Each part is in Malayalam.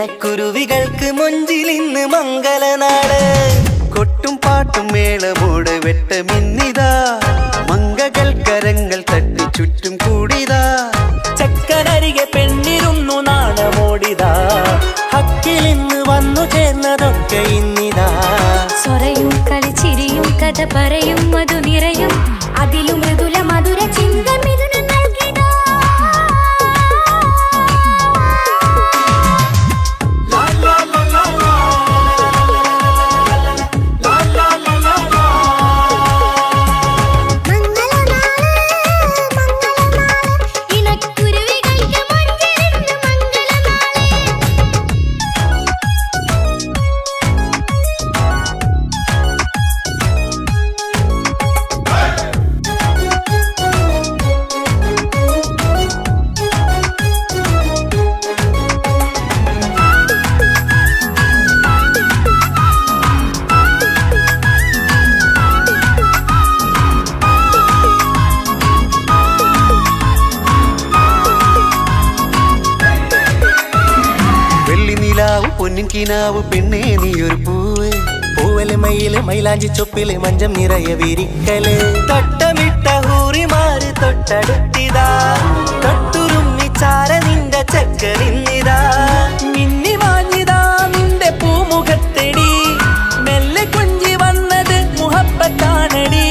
ഇണക്കുരുവികൾക്ക് മുഞ്ചിലിന്ന് മംഗലനാട്. കൊട്ടും പാട്ടും മേളമോട് വെട്ടമിന്നിതാ, മംഗകൾ കരങ്ങൾ തട്ടി ചുറ്റും കൂടിതാ. ചക്കനരികെ പെണ്ണിരുന്നു നാണമോടിതാ, ഹക്കിലിന്ന് വന്നു ചേർന്നതൊക്കെ ഇന്നിതാ. സ്വരയും കളിച്ചിരിയും കഥ പറയും മധു നിറയും, അതിലും മൃദുല മധുര ചിന്ത മിഥുന നൽകിതാ. പൊന്നിൻ കിനാവ് പെണ്ണേ നീയൊരു പൂവ്, പൂവല് മയില് മൈലാഞ്ചി ചൊപ്പില് മഞ്ചം നിറയെ വിരിക്കല്. തട്ടമിട്ട ഹൂറിമാര് തൊട്ടടുത്തിതാ, തൊട്ടുരുമ്മി ചാര നിന്റെ ചക്കനിന്നിതാ. മിന്നി മാഞ്ഞിതാ നിന്റെ പൂമുഖത്തെടി, മെല്ലെ കുഞ്ചി വന്നത് മുഹബത്താണടി.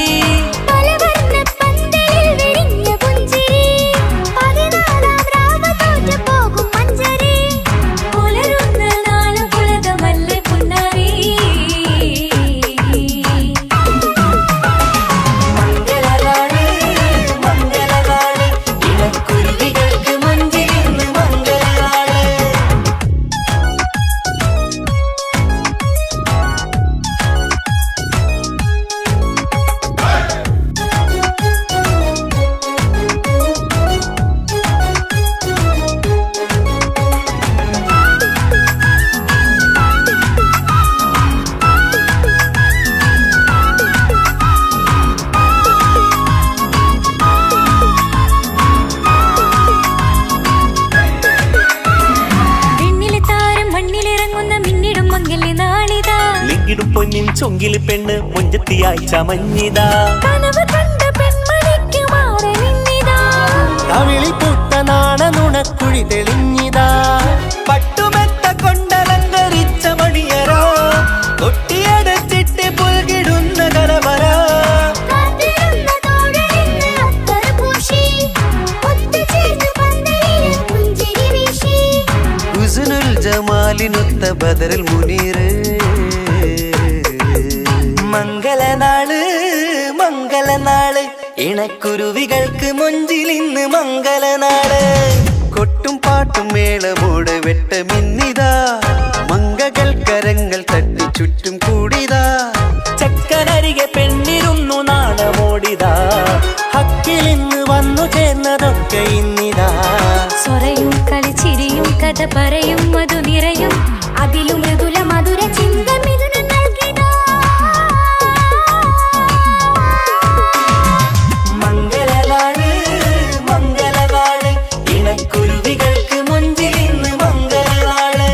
പൊന്നിൻ ചൊങ്കില് പെണ്ണ് മുഞ്ചത്തിയായി ചമഞ്ഞിതാ, കവിളി പുട്ട നാണ നുണക്കുഴി തെളിഞ്ഞിതാ. പട്ടുമെത്ത കൊണ്ടലങ്കരിച്ച മണിയറോ, കൊട്ടിയടച്ചിട്ട് പുൽകിടുന്ന കലവറ. ഹുസ്നുൽ ജമാലിനൊത്ത ബദറുൽ മുനീറ്. മംഗലനാള് മംഗലനാള്, ഇണക്കുരുവികൾക്ക് മുഞ്ചിലിന്ന് മംഗലനാട്. കൊട്ടും പാട്ടും മേളമോട് വെട്ടമിന്നിതാ, മംഗകൾ കരങ്ങൾ തട്ടി ചുറ്റും കൂടിതാ. ചക്കനരികെ പെണ്ണിരുന്നു നാണമോടിതാ, ഹക്കിലിന്ന് വന്നു ചേർന്നതൊക്കെ ഇന്നിതാ. സ്വരയും കളിച്ചിരിയും കഥ പറയും മധു നിറയും, അതിലും മൃദുല മധുര ചിന്ത മിഥുന നൽകിതാ. മംഗലനാട് മംഗലനാട്, ഇണക്കുരുവികൾക്ക് മുഞ്ചിലിന്ന് മംഗലനാട്.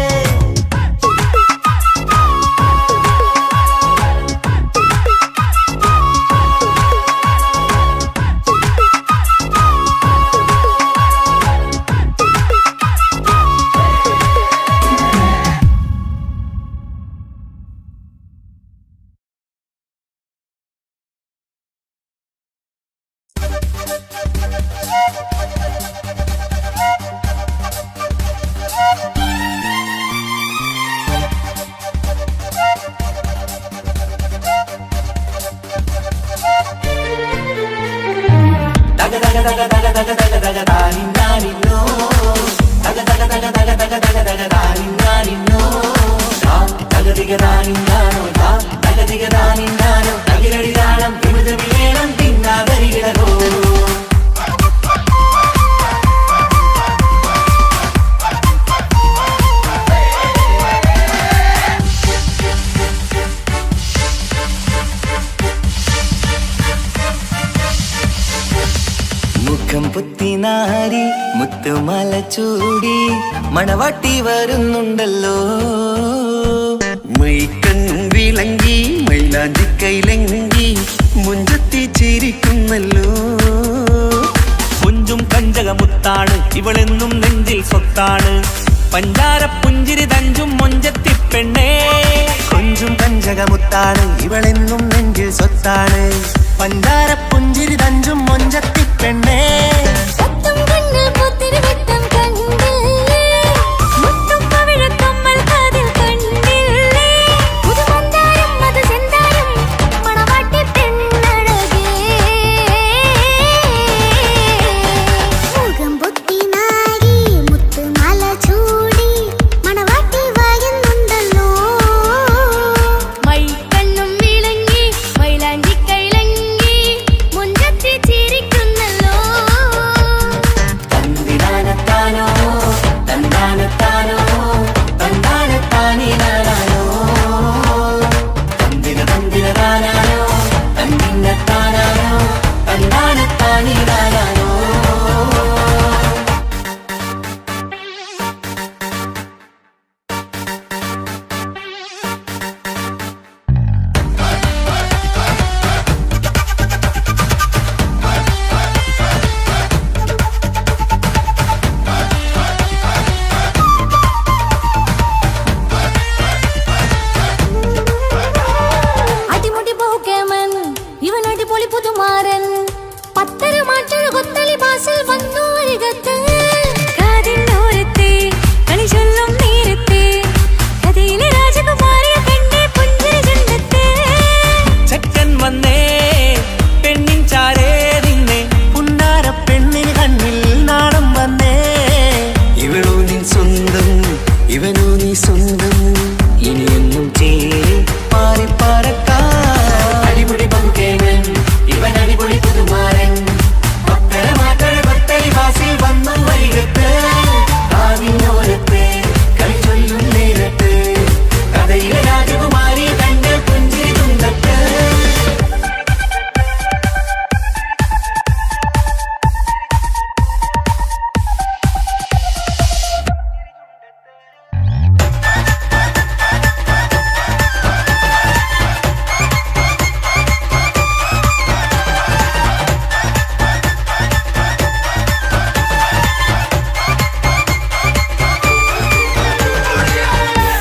പുത്തിനാരി മുത്തുമല ചൂടി മണവാട്ടി വരുന്നുണ്ടല്ലോ. മൈക്കണ്ണും വിളങ്ങി മൈലാഞ്ചി കൈലങ്കി മുഞ്ചത്തി ചിരിക്കുന്നല്ലോ. കുഞ്ചും കഞ്ചകമുത്താണ് ഇവളെന്നും നെഞ്ചിൽ സ്വത്താണ്. പഞ്ചാര പുഞ്ചിരി തഞ്ചും മൊഞ്ചത്തി പെണ്ണേ. കൊഞ്ചും കഞ്ചകമുത്താണ് ഇവളെന്നും നെഞ്ചിൽ സ്വത്താണ്. പഞ്ചാര പുഞ്ചിരി തഞ്ചും മൊഞ്ചത്തി പെണ്ണേ. പത്തും കണ്ണിൽ പുത്തിരി വെട്ടം കണ്ടില്ലേ, മുത്തും പവിഴക്കമ്മൽ കാതിൽ കണ്ടില്ലേ, പുതുമന്ദാരം മധുചന്ദാരം മണവാട്ടി പെണ്ണഴകേ. മുഖം പൊത്തി നാരി മുത്തുമാല ചൂടി മണവാട്ടി വരുന്നുണ്ടല്ലോ. മൈക്കണ്ണും വിളങ്ങി മൈലാഞ്ചി കൈലങ്കി മുഞ്ചത്തി ചിരിക്കുന്നല്ലോ. തന്തിനാനത്താനോ തന്താനത്താനോ തന്താനത്താനിനാനോ തന്തിന തന്തിനാനോ തന്തിന്നത്താനോ തന്താനത്താനിനാനോ. അടിമുടി പോകേമൻ ഇവൻ അടിപൊളി പുതുമാരൻ. പത്തര മാറ്റൊരു കൊത്തളി ബാസിൽ വന്നു അരികത്ത്. കാതിന്നോരത്തെ കളി ചൊല്ലും നേരത്തെ കഥയിലെ രാജകുമാരിയ കണ്ടേ പുഞ്ചിരി ചുണ്ടത്തെ. ചെക്കൻ വന്നേ പെണ്ണിൻ ചാരേ നിന്നെ. പുന്നാര പെണ്ണിന് കണ്ണിൽ നാണം വന്നേ. ഇവളോ നീ സ്വന്തം ഇവനോ നീ സ്വന്തം. ഇനിയൊന്നും ചേരി പാറി പറക്കാൻ. അടിപൊളി പങ്കുകേവൻ ഇവൻ അടിപൊളി പുതുമാരൻ. പത്തര മാറ്റഴ കൊത്തളി ബാസിൽ വന്നു വരികത്ത്. ആവിനോരത്ത് കളി ചൊല്ലും നേരത്ത് കഥയിലെ രാജകുമാരി കണ്ട് പുഞ്ചിരി തുണ്ടത്ത്.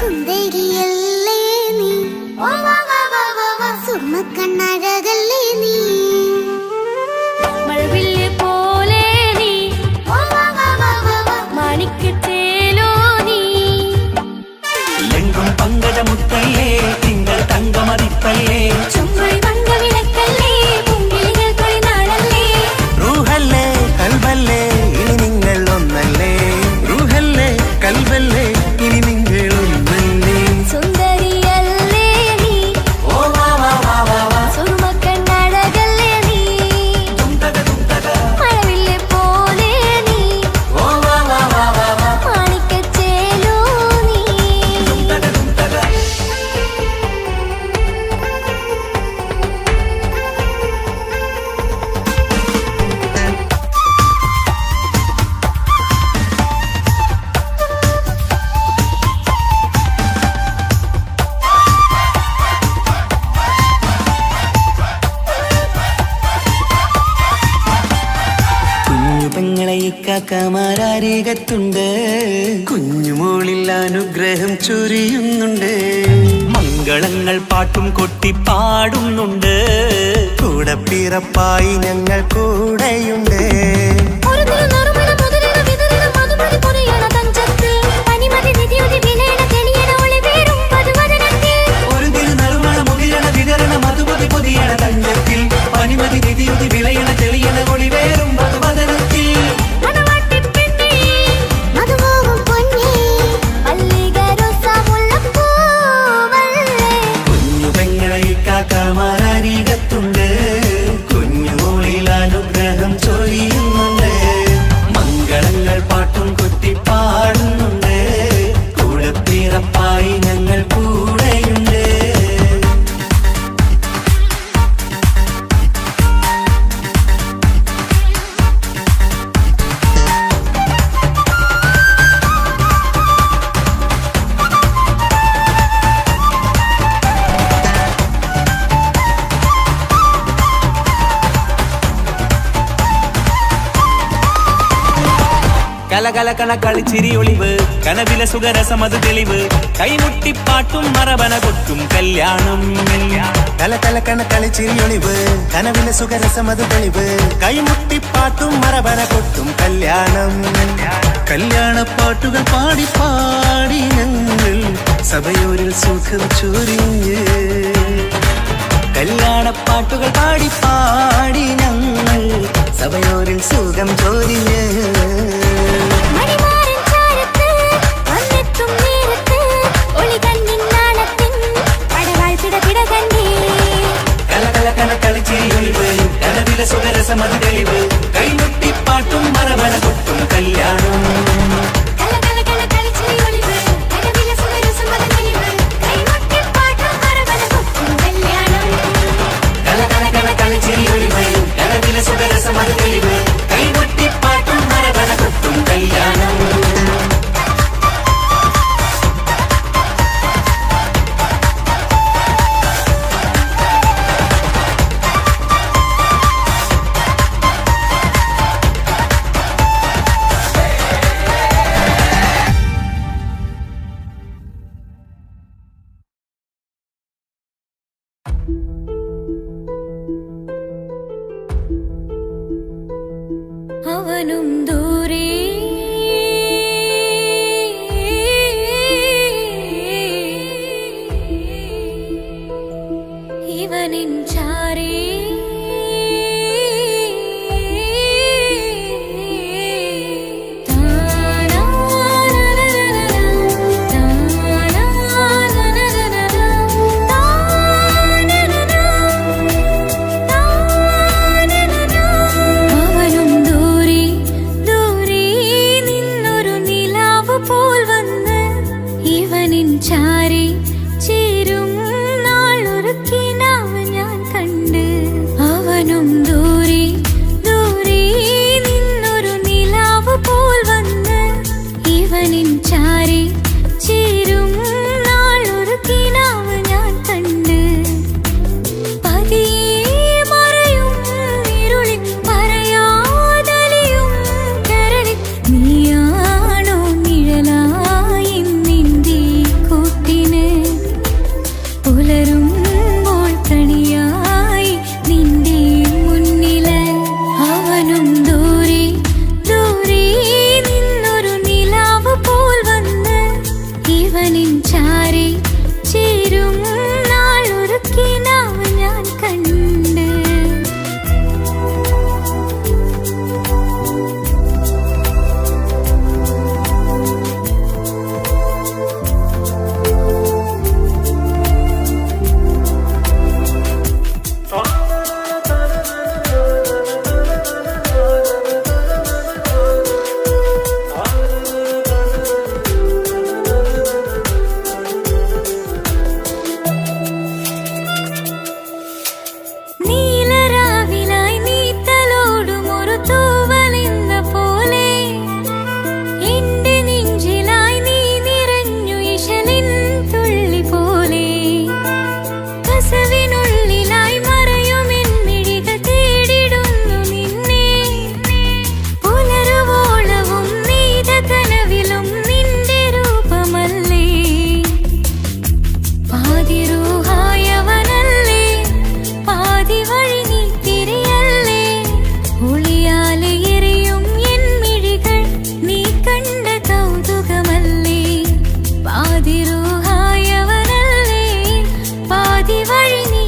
സുന്ദരിയല്ലേ നീ, സുർമ്മക്കണ്ണഴകല്ലേ നീ, മഴവില്ല് പോലെ നീ, മാണിക്യത്തേലോ നീ. എങ്കും പങ്കജമുത്തല്ലേ തിങ്കൾ തങ്കമതിപ്പല്ലേ. ചുമ്പൊഴി പങ്ക വിളക്കല്ലേ പൂങ്കിളികൾ തൊഴിനാളല്ലേ. റൂഹല്ലേ കൽബല്ലേ ഇനി നിങ്ങൾ ഒന്നല്ലേ. റൂഹല്ലേ കൽബല്ലേ ഇനി നിങ്ങൾ ഒന്നല്ലേ. സുന്ദരിയല്ലേ നീ, ഓ വാ വാ വാ വാ വാ. സുർമ്മക്കണ്ണഴകല്ലേ നീ, മഴവില്ല് പോലെ നീ, ഓ വാ വാ വാ വാ വാ. മാണിക്യത്തേലോ നീ. കുഞ്ഞു പെങ്ങളെ ഇക്കാക്കമാരാരികത്തുണ്ട്. കുഞ്ഞുമോളിൽ അനുഗ്രഹം ചൊരിയുന്നുണ്ട്. മംഗളങ്ങൾ പാട്ടും കൊട്ടി പാടുന്നുണ്ട്. കൂടെ പിറപ്പായി ഞങ്ങൾ കൂടെയുണ്ട്. ഒരു തിരുനറുമണ മുതിരണ വിതരണ മധുമതി പൊതിയണ തഞ്ചത്തിൽ പനിമതി നിധിയുതി വിലയണ തെളിയണ ഒളിവേറും വധുവദനത്തിൽ. ഒരു തിരുനറുമണ മുതിരണ വിതരണ മധുമതി പൊതിയണ തഞ്ചത്തിൽ പനിമതി നിധിയുതി വിളയണ തെളിയണ ഒളിവേറും വധുവദനത്തിൽ. മണവാട്ടിപ്പെണ്ണേ, മധുമോഹം പൊന്നേ, മല്ലിക റോസ മുല്ലപ്പൂവല്ലേ. കുഞ്ഞു പെങ്ങളെ ഇക്കാക്കമാരാരികത്തുണ്ട്. കുഞ്ഞുമോളിൽ അനുഗ്രഹം ചൊരിയുന്നുണ്ട്. കലകലകണ കളിച്ചിരി ഒളിവ് കനവിലെ സുഖരസമത് തെളിവ് കൈമുട്ടിപ്പാട്ടും മറവന കൊട്ടും കല്യാണം കലകലക്കണ കളിച്ചിരിയൊളിവ് കനവിലെ സുഖരസമത് തെളിവ് കൈമുട്ടിപ്പാട്ടും മറവന കൊട്ടും കല്യാണം കല്യാണപ്പാട്ടുകൾ പാടി പാടി ഞങ്ങൾ സഭയോരിൽ സുഖം ചൊരിഞ്ഞ് കല്യാണപ്പാട്ടുകൾ പാടി പാടി ഞങ്ങൾ സഭയോരിൽ സുഖം ചോരിഞ്ഞ് മണിമാരൻ ചാരത്ത് വന്നെത്തും നേരത്ത് ഒളികണ്ണിൻ നാളത്തിൻ പടവാൾ പിടപിട കണ്ടേ കലകലകണ കളിച്ചിരി ഒളിവ് കനവിലെ സുഖരസമത് തെളിവ് കൈമുട്ടിപ്പാട്ടും മറവന കൊട്ടും കല്യാണം കലകലകണ കളിച്ചിരി ഒളിവ് കനവിലെ സുഖരസമത് തെളിവ് കൈമുട്ടിപ്പാട്ടും മറവന കൊട്ടും കല്യാണം കലകലകണ കളിച്ചിരി ഒളിവ് കനവിലെ സുഖരസമത് തെളിവ് കൈമുട്ടിപ്പാട്ടും മറവന കൊട്ടും കല്യാണം അവനും ദൂരെ ഇവനിൻ ചാരേ അവനും ദൂരെ ദൂരെ നിന്നൊരു നിലാവ് പോൽ വന്ന് ഇവനിൻ ചാരേ ചേരും നാളൊരു കിനാവ് ഞാൻ കണ്ട് അവനും ദൂരെ ദൂരെ നിന്നൊരു നിലാവ് പോൽ വന്ന് ഇവനിൻ ചാരേ ചേരും നാളൊരു കിനാവ് ഞാൻ കണ്ട് പതിയെ മറയും ഇരുളിൽ പറയാതലിയും കരളിൽ നീയാണോ നിഴലായി നിന്റെ കൂട്ടിന് പുലരുമ്പോൾ കണിയായി നിന്റെ മുന്നില് അവനും ദൂരെ ദൂരെ നിന്നൊരു നിലാവ് പോൽ വന്ന് ഇവനിൻ ചാരേ ചേരും നാളൊരു കിനാവ് ഞാൻ കണ്ട് നീലരാവിലായി നീ തലോടും ഒരു തൂവലെന്ന പോലെ എന്റെ നെഞ്ചിലായി നീ നിറഞ്ഞു ഇശലിൻ തുള്ളി പോലെ കസവിനുള്ളിലായി മറയുമെൻ മിഴികൾ തേടിടുന്നു നിന്നെ പുലരുവോളവും നീത കനവിലും നിന്റെ രൂപമല്ലേ പാതിരൂഹായവനല്ലേ പാതി വഴി നീ തിരിയല്ലേ ഒളിയാലെ എറിയും എൻ മിഴികൾ നീ കണ്ട കൗതുകമല്ലേ പാതിരൂഹായവനല്ലേ പാതി വഴി നീ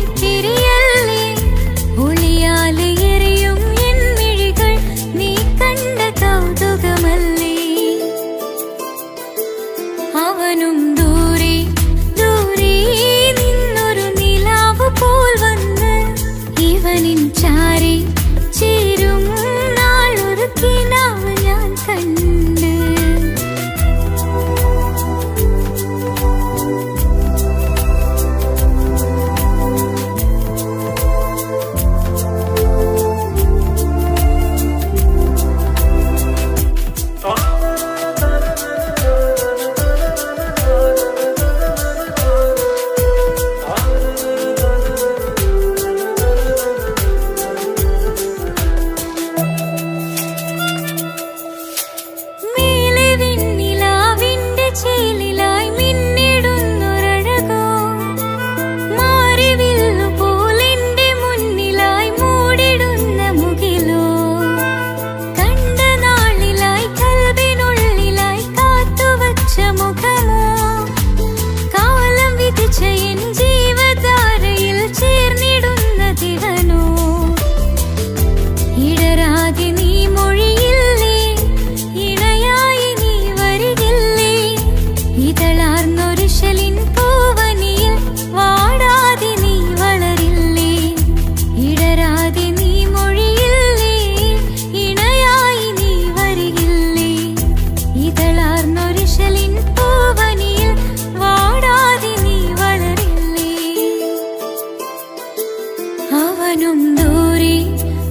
അവനും ദൂരെ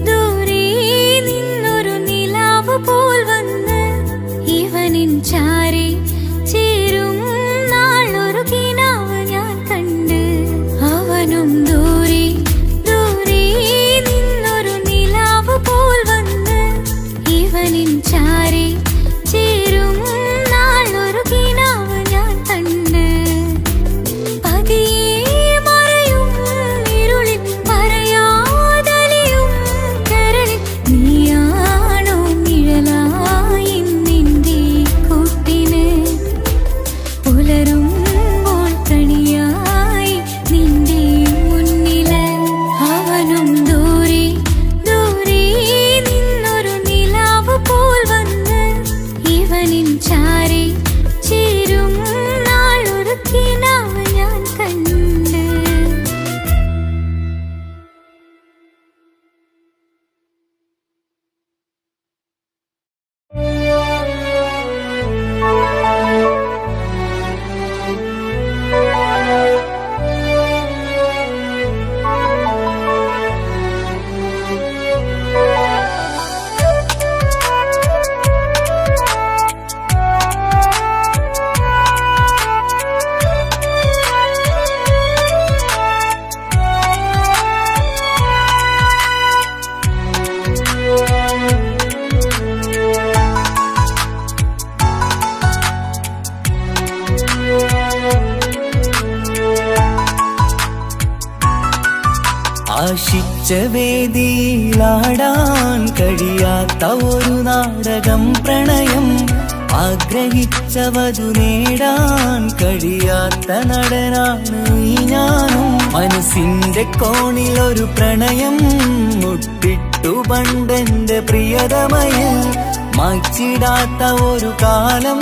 ദൂരെ നിന്നൊരു നിലാവ് പോൽ വന്ന് ഇവനിൻ ചാരെ ചേരും നാളൊരു കിനാവ് ഞാൻ കണ്ട്. അവനും ദൂരെ ദൂരെ നിന്നൊരു നിലാവ് പോൽ വന്ന് ഇവനിൻ ചാരെ ചേരും നാളൊരു കിനാവ് ഞാൻ കണ്ട്. പതിയെ മറയും ഇരുളിൽ പറയാതലിയും കരളിൽ നീയാണോ നിഴലായി നിന്റെ കൂട്ടിന്. പുലരുമ്പോൾ കണിയായി നിന്റെ മുന്നില്. അവനും ദൂരെ ദൂരെ നിന്നൊരു നിലാവ് പോൽ വന്ന് ഇവനിൻ ചാരെ ചേരും നാളൊരു കിനാവ് ഞാൻ കണ്ട്. ആശിച്ച വേദിയിലാടാൻ കഴിയാത്ത ഒരു നാടകം പ്രണയം. ആഗ്രഹിച്ചവതു നേടാൻ കഴിയാത്ത നടനാണ് ഈ ഞാനും. മനസ്സിന്റെ കോണിലൊരു പ്രണയം മുട്ടിട്ടു പണ്ടെന്റെ പ്രിയതമയിൽ. മായ്ച്ചിടാത്ത ഒരു കാലം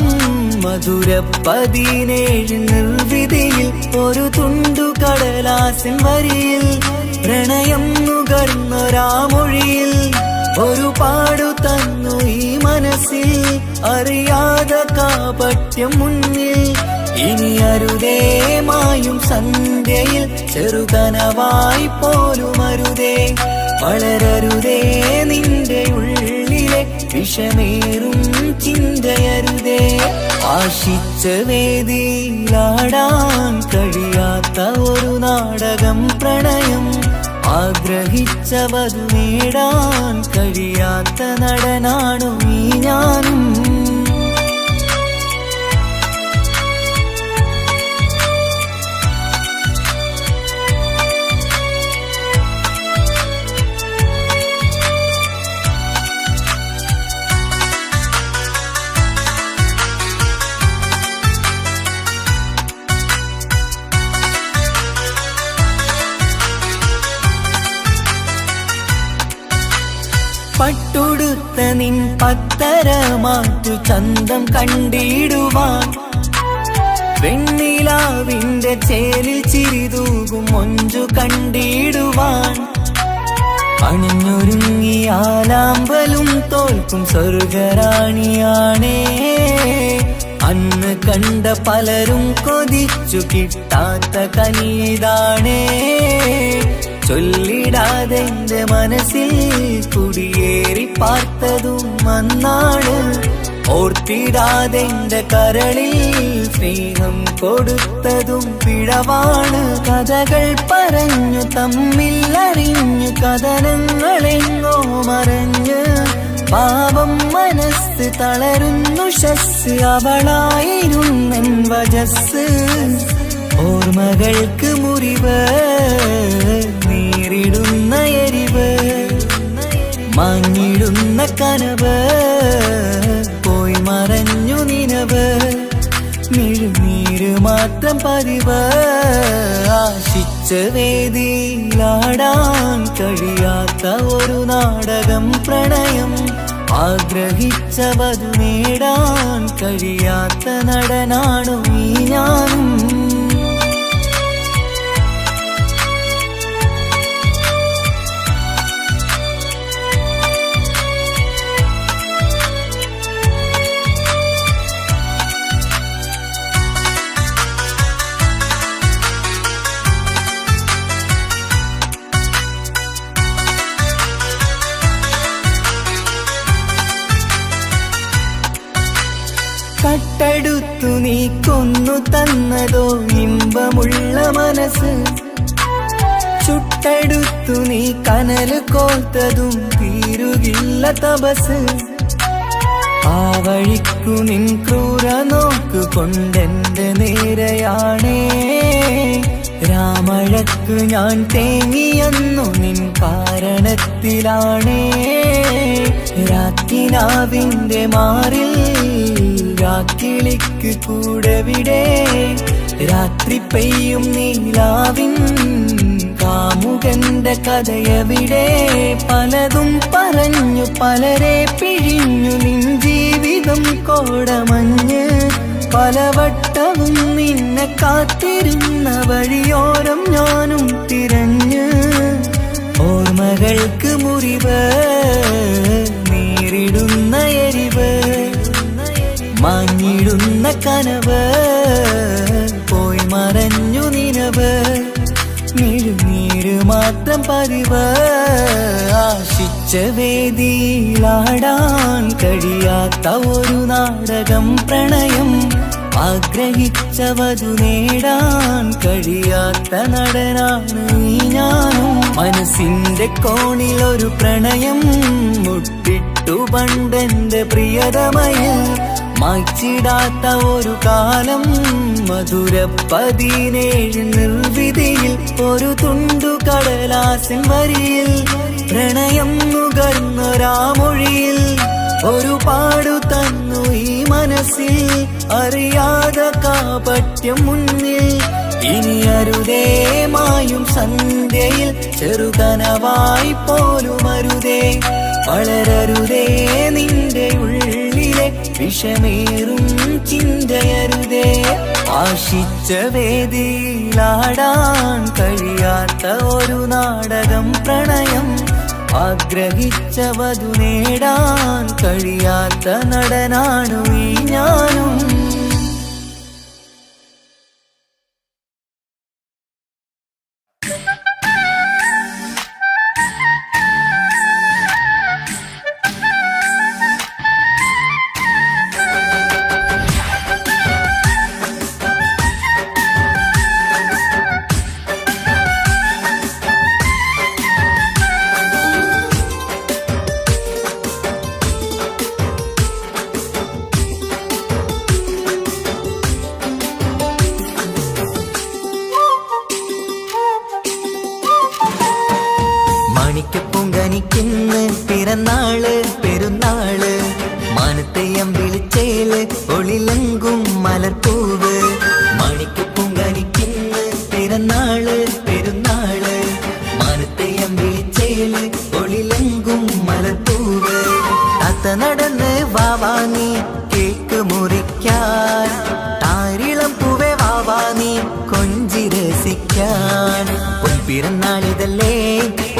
മധുര 17 നിർവിധിയിൽ. ഒരു തുണ്ടു കടലാസിൻ വരിയിൽ പ്രണയം നുകർന്നൊരാമൊഴിയിൽ ഒരു പാടു തന്നു ഈ മനസ്സിൽ. അറിയാതെ കാപട്യം മുന്നിൽ ഇനി അരുതേ മായും സന്ധ്യയിൽ. ചെറുകനവായി പോലും അരുതേ വളരരുതേ നിന്റെ ഉള്ളിലെ വിഷമേറും ചിന്തയരുതേ. ആശിച്ച വേദിയിലാടാൻ കഴിയാത്ത ഒരു നാടകം പ്രണയം. ആഗ്രഹിച്ചവതു നേടാൻ കഴിയാത്ത നടനാണു ഈ ഞാനും. പട്ടുടുത്ത നിൻ പത്തരമാറ്റു ചന്തം കണ്ടിടുവാൻ. വെണ്ണിലാവിന്റെ ചേലിൽ ചിരിതൂകും മൊഞ്ചു കണ്ടിടുവാൻ. അണിഞ്ഞൊരുങ്ങിയാലാമ്പലും തോൽക്കും സ്വർഗറാണിയാണേ. അന്ന് കണ്ട പലരും കൊതിച്ചു കിട്ടാത്ത കനിതാണേ. ചൊല്ലിടാതെ എന്റെ മനസ്സിൽ കുടിയേറി പാർത്തതും അന്നാണ്. ഓർത്തിടാതെ എന്റെ കരളിൽ സ്നേഹം കൊടുത്തതും പിഴവാണ്. കഥകൾ പറഞ്ഞു തമ്മിൽ അറിഞ്ഞു കഥനങ്ങളെങ്ങോ മറഞ്ഞ്. പാപം മനസ്സ് തളരുന്നു ശസ് അവളായിരുന്നെൻ വജസ്. ഓർമ്മകൾക്ക് മുറിവ് നേരിടുന്ന എരിവ്. മങ്ങിടുന്ന കനവ് പോയി മറഞ്ഞു നിനവ്. മിഴുനീര് മാത്രം പതിവ്. ആശിച്ച വേദിയിലാടാൻ കഴിയാത്ത ഒരു നാടകം പ്രണയം. ആഗ്രഹിച്ചവതു നേടാൻ കഴിയാത്ത നടനാണു ഈ ഞാനും. ചുട്ടെടുത്തു നീ കൊന്നു തന്നതോ ഇമ്പമുള്ള മനസ്സ്. ചുട്ടെടുത്തു നീ കനല് കോർത്തതും തീരുകില്ല തപസ്. ആ വഴിക്കു നിൻ ക്രൂര നോക്കു കൊണ്ടെന്റെ നേരെയാണേ. രാമഴക്കു ഞാൻ തേങ്ങിയെന്നു നിൻ കാരണത്തിലാണേ. രാക്കിനാവിന്റെ മാറിൽ രാക്കിളിക്ക് കൂടെവിടെ. രാത്രി പെയ്യും നീലാവിൻ കാമുകന്റെ കഥയവിടെ. പലതും പറഞ്ഞു പലരെ പിഴിഞ്ഞു നിൻ ജീവിതം കോടമഞ്ഞ്. പലവട്ടവും നിന്നെ കാത്തിരുന്ന വഴിയോരം ഞാനും തിരഞ്ഞ്. ഓർമ്മകൾക്ക് മുറിവ് നേരിടുന്ന എരിവ്. മാഞ്ഞിടുന്ന കനവ് പോയി മറഞ്ഞു നിനവ്. നീര് മാത്രം പതിവ്. ആശിച്ച വേദിയിലാടാൻ കഴിയാത്ത ഒരു നാടകം പ്രണയം. ആഗ്രഹിച്ചവതു നേടാൻ കഴിയാത്ത നടനാണ് ഈ ഞാനും. മനസ്സിന്റെ കോണിലൊരു പ്രണയം മുട്ടിട്ടു പണ്ടെന്റെ പ്രിയതമയിൽ. മായ്ച്ചിടാത്ത ഒരു കാലം മധുര 17 നിർവിധിയിൽ. ഒരു തുണ്ടു കടലാസിൻ വരിയിൽ പ്രണയം നുകർന്നൊരാമൊഴിയിൽ. ഒരു പാടു തന്നു ഈ മനസ്സിൽ അറിയാതെ കാപട്യം മുന്നിൽ. ഇനി അരുതേ മായും സന്ധ്യയിൽ ചെറുകനവായി പോലും അരുതേ. വളരരുതേ നിന്റെ ഉള്ളിലെ വിഷമേറും ചിന്തയരുതേ. ആശിച്ച വേദിയിലാടാൻ കഴിയാത്ത ഒരു നാടകം പ്രണയം. ആഗ്രഹിച്ചവതു നേടാൻ കഴിയാത്ത നടനാണു ഈ ഞാനും. മാണിക്കപ്പൂങ്കനിക്കിന്ന് പിറന്നാള് പെരുന്നാള്. മാനത്തെയം വിളിച്ചേല് ഒളിലങ്കും മലർപ്പൂവ്. മാണിക്കപ്പൂങ്കനിക്കിന്ന് പിറന്നാള് പെരുന്നാള്. മാനത്തെയം വിളിച്ചേല് ഒളിലങ്കും മലർപ്പൂവ്. താത്ത നടന്ന് വാവാനി കേക്ക് മുറിക്കാൻ. താരിളം പൂവേ വാവാനി കൊഞ്ചി രസിക്കാൻ. പിറന്നാളിതല്ലേ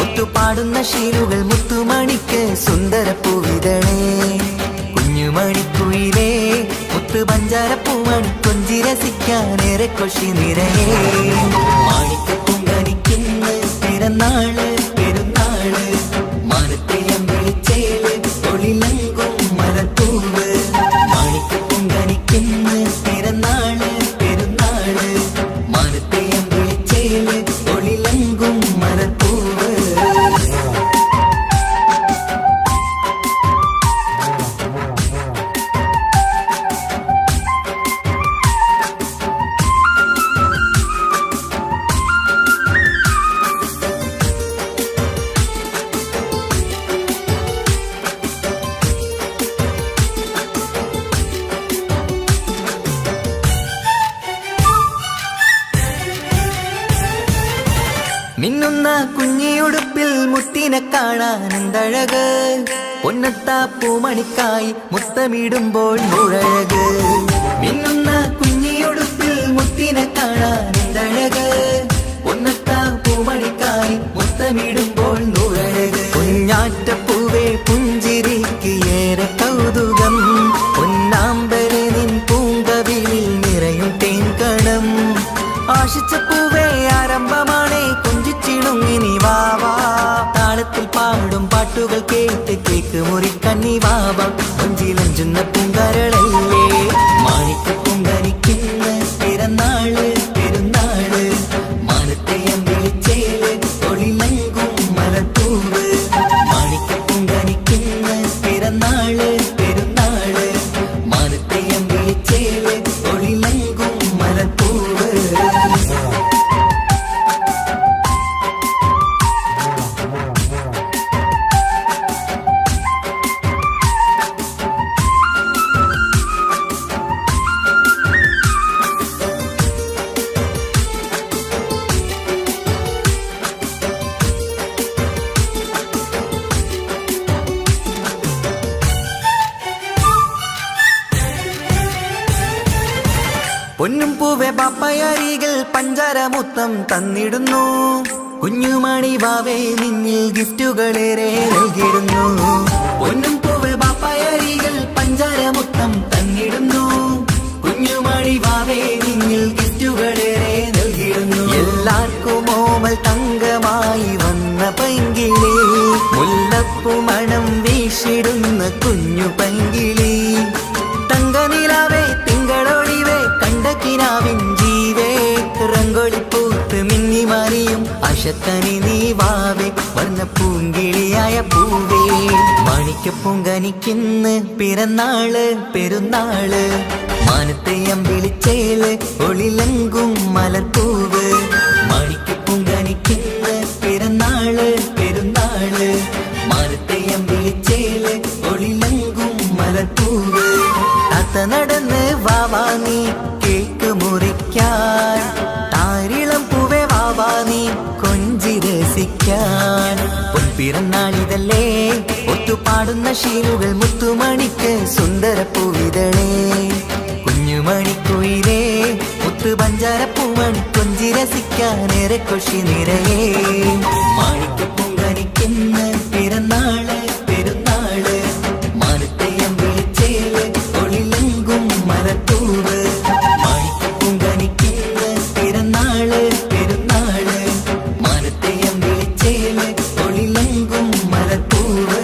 ഒത്തുപാടുന്ന ശീലുകൾ മുത്തുമണിക്ക് സുന്ദരപ്പൂവിതളേ. കുഞ്ഞുമണിക്കുയിലേ മുത്തു പഞ്ചാരപ്പൂമണി കൊഞ്ചി രസിക്കാനേറെ കൊഷി നിറയേ. മാണിക്കപ്പൂങ്കനിക്കിന്ന് പിറന്നാള് പെരുന്നാള്. മാനത്തെയം വിളിച്ചേല് ഒളിലങ്കും മലർപ്പൂവ്. മാണിക്കപ്പൂങ്കനിക്കിന്ന് പിറന്നാള് പെരുന്നാള്. മാനത്തെയം വിളിച്ചേല് ഒളിലങ്കും മലർപ്പൂവ്. മിന്നുന്ന കുഞ്ഞിയുടുപ്പിൽ മുത്തിനെ കാണാൻ എന്തഴക്. പൊന്നത്താ പൂമണിക്കായി മുത്തമിടുമ്പോൾ നൂഴഴക്. മിന്നുന്ന കുഞ്ഞിയുടുപ്പിൽ മുത്തിനെ കാണാൻ എന്തഴക്. പൊന്നത്താ പൂമണിക്കായി മുത്തമിടുമ്പോൾ നൂഴഴക്. കുഞ്ഞാറ്റപ്പൂവേ പുഞ്ചിരിക്ക് ഏറെ കൗതുകം. പൊന്നാമ്പരെ നിൻ പൂങ്കവിളിൽ നിറയും തേൻകണം. ആശിച്ച പൂവേ ആരംഭമാണേ കൊഞ്ചിച്ചിടുങ്ങിനി വാവാ. താളത്തിൽ പാടും പാട്ടുകൾ കേട്ട് കേക്ക് മുറിക്കണ്ണി വാവാ. കൊഞ്ചിലഞ്ചുന്ന പൂങ്കരളല്ലേ മാണിക്കപ്പൂങ്കനി പാപ്പയരികൾ പഞ്ചാരമുത്തം തന്നിടുന്നു. കുഞ്ഞുമണി വാവേ നിന്നിൽ ഗിഫ്റ്റുകളേറെ നൽകിടുന്നു. പൊന്നും പൂവ് പാപ്പയരികൾ പഞ്ചാരമുത്തം തന്നിടുന്നു. കുഞ്ഞുമണി വാവേ നിന്നിൽ ഗിഫ്റ്റുകളേറെ നൽകിടുന്നു. എല്ലാവർക്കും ഓമൽ തങ്കമായി വന്ന പൈങ്കിളി, മുല്ലപ്പൂ മണം വീശിടുന്ന കുഞ്ഞു പൈങ്കിളി. തങ്കനിലാവേ തിങ്കളൊളിവേ കണ്ടക്കിനാവിൻ ജീവേ, റംഗോളിപ്പൂത്ത് മിന്നി മാറിയും അശത്തനി നീ വാവേ, വർണ്ണ പൂങ്കിളിയായ പൂവേ. മാണിക്കപ്പൂങ്കനിക്കിന്ന് പിറന്നാള് പെരുന്നാള്, മാനത്തെ അമ്പിളിച്ചേല് ഒളിലങ്കും മലർപ്പൂവ്. മാണിക്കപ്പൂങ്കനിക്കിന്ന് പിറന്നാള് പെരുന്നാള്, മാനത്തെ അമ്പിളിച്ചേല് ഒളിലങ്കും മലർപ്പൂവ്. താത്ത നടന്ന് വാവാ നീ കേക്ക് മുറിക്കാൻ, താരിളം പൂവേ വാവാ നീ കൊഞ്ചി രസിക്കാൻ. പൊൻപിറന്നാളിതല്ലേ ഒത്തുപാടുന്ന ശീലുകൾ മുത്തുമണിക്ക് സുന്ദര പൂവിതളേ. കുഞ്ഞുമണിക്കുയിലേ മുത്തു പഞ്ചാരപ്പൂമണി കൊഞ്ചി രസിക്കാനേറെ കൊഷി നിറയേ. മാണിക്കപ്പൂങ്കനിക്കുന്ന പിറന്നാള് പെരുന്നാള്, മാനത്തെ അമ്പിളിച്ചേല് ഒളിലങ്കും മലർപ്പൂവ്. മാണിക്കപ്പൂങ്കനിക്കുന്ന പിറന്നാള് പെരുന്നാള്, മാനത്തെ അമ്പിളിച്ചേല് ഒളിലങ്കും മലർപ്പൂവ്.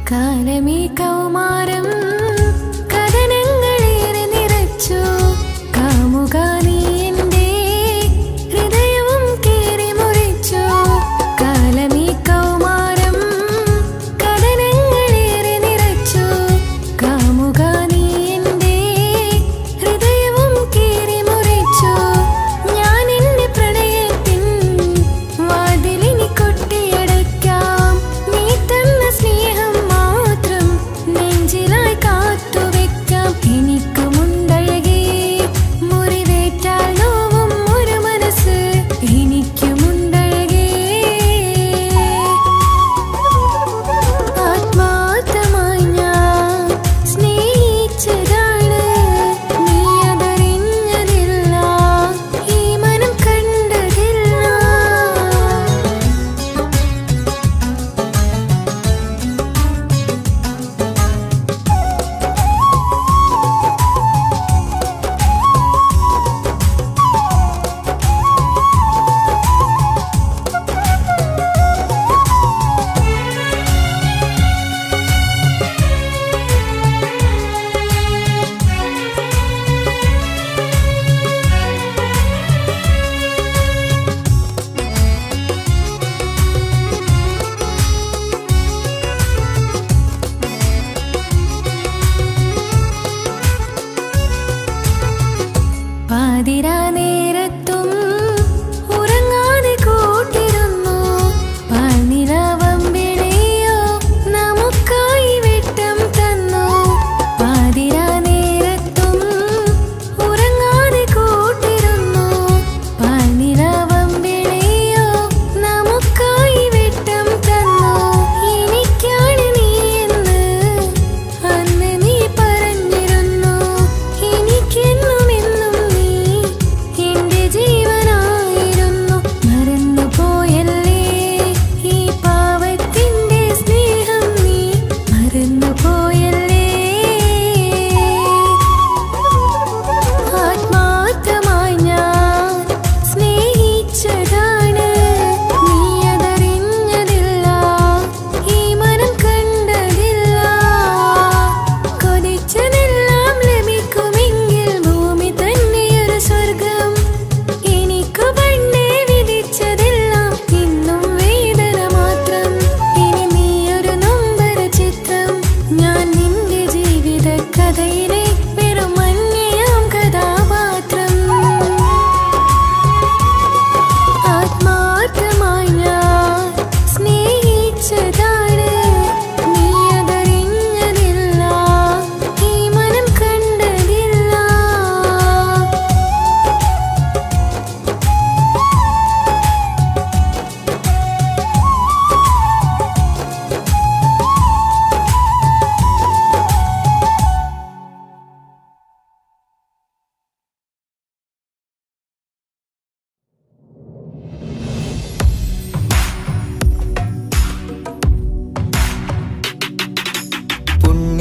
കാലമേ കൗമാരം കഥനങ്ങളേറെ നിറച്ചു, കാമുക നീ എൻ്റെ ഹൃദയവും കീറി മുറിച്ചു. കാലമേ കൗമാരം കഥനങ്ങളേറെ നിറച്ചു, കാമുക നീ എൻ്റെ ഹൃദയവും കീറി മുറിച്ചു. ഞാൻ എൻ്റെ പ്രണയത്തിൻ വാതിലിനി കൊട്ടിയടയ്ക്കാം, നീ തന്ന സ്നേഹം മാത്രം നെഞ്ചിലായി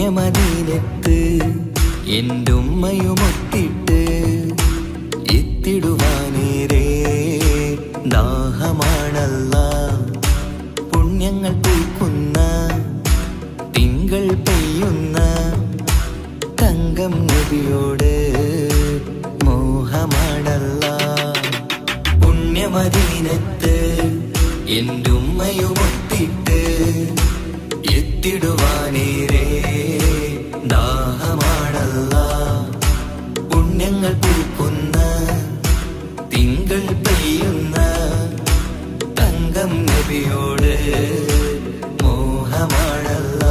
പുണ്യമദീനത്ത് എൻ്റെ ഉമ്മയുമൊത്തിട്ട് എത്തിടുവാനേരെ ദാഹമാണല്ല. പുണ്യങ്ങൾ പൂക്കുന്ന തിങ്കൾ പെയ്യുന്ന തങ്കം നബിയോട് മോഹമാണല്ല. പുണ്യമദീനത്ത് എൻ്റെ ഉമ്മയുമൊത്തിട്ട് എത്തിടുവാനേരെ ദാഹമാണല്ല. പുണ്യങ്ങൾ പൂക്കുന്ന തിങ്കൾ പെയ്യുന്ന തങ്കം നബിയോട് മോഹമാണല്ല.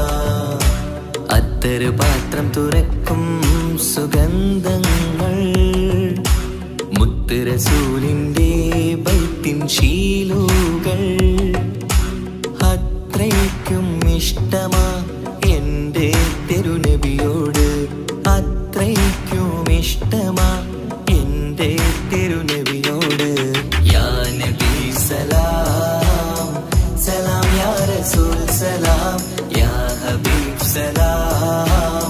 അത്തറ് പാത്രം തുറക്കും സുഗന്ധങ്ങൾ മുത്ത് റസൂലിൻ്റെ ബൈത്തിൻ ശീലുകൾ. അത്രയ്ക്കും ഇഷ്ടമാ എൻ്റെ തിരുനബിയോട്, അത്രയ്ക്കും ഇഷ്ടമാ എൻ്റെ തിരുനബിയോട്. യാ നബി സലാം സലാം, യാ റസൂൽ സലാം, യാ ഹബീബ് സലാം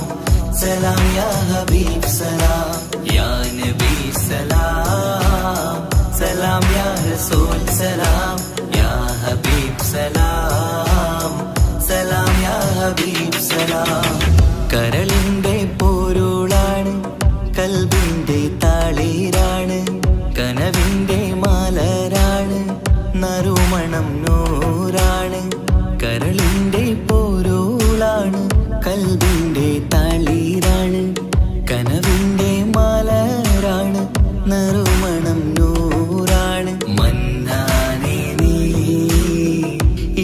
സലാം, യാ ഹബീബ് സലാം, യാ നബി സലാം സലാം, യാ റസൂൽ സലാം, യാ ഹബീബ് സലാം സലാം, യാ ഹബീബ് സലാം. കരളിൻ്റെ പോരുളാണ്, കൽബിൻ്റെ താളീരാണ്, കനവിൻ്റെ മാലരാണ്, നറുമണം നൂറാണ്. കരളിൻ്റെ പോരുളാണ്, കൽബിൻ്റെ താളീരാണ്, കനവിൻ്റെ മാലരാണ്, നറുമണം നൂറാണ്. മന്നാനേ നീ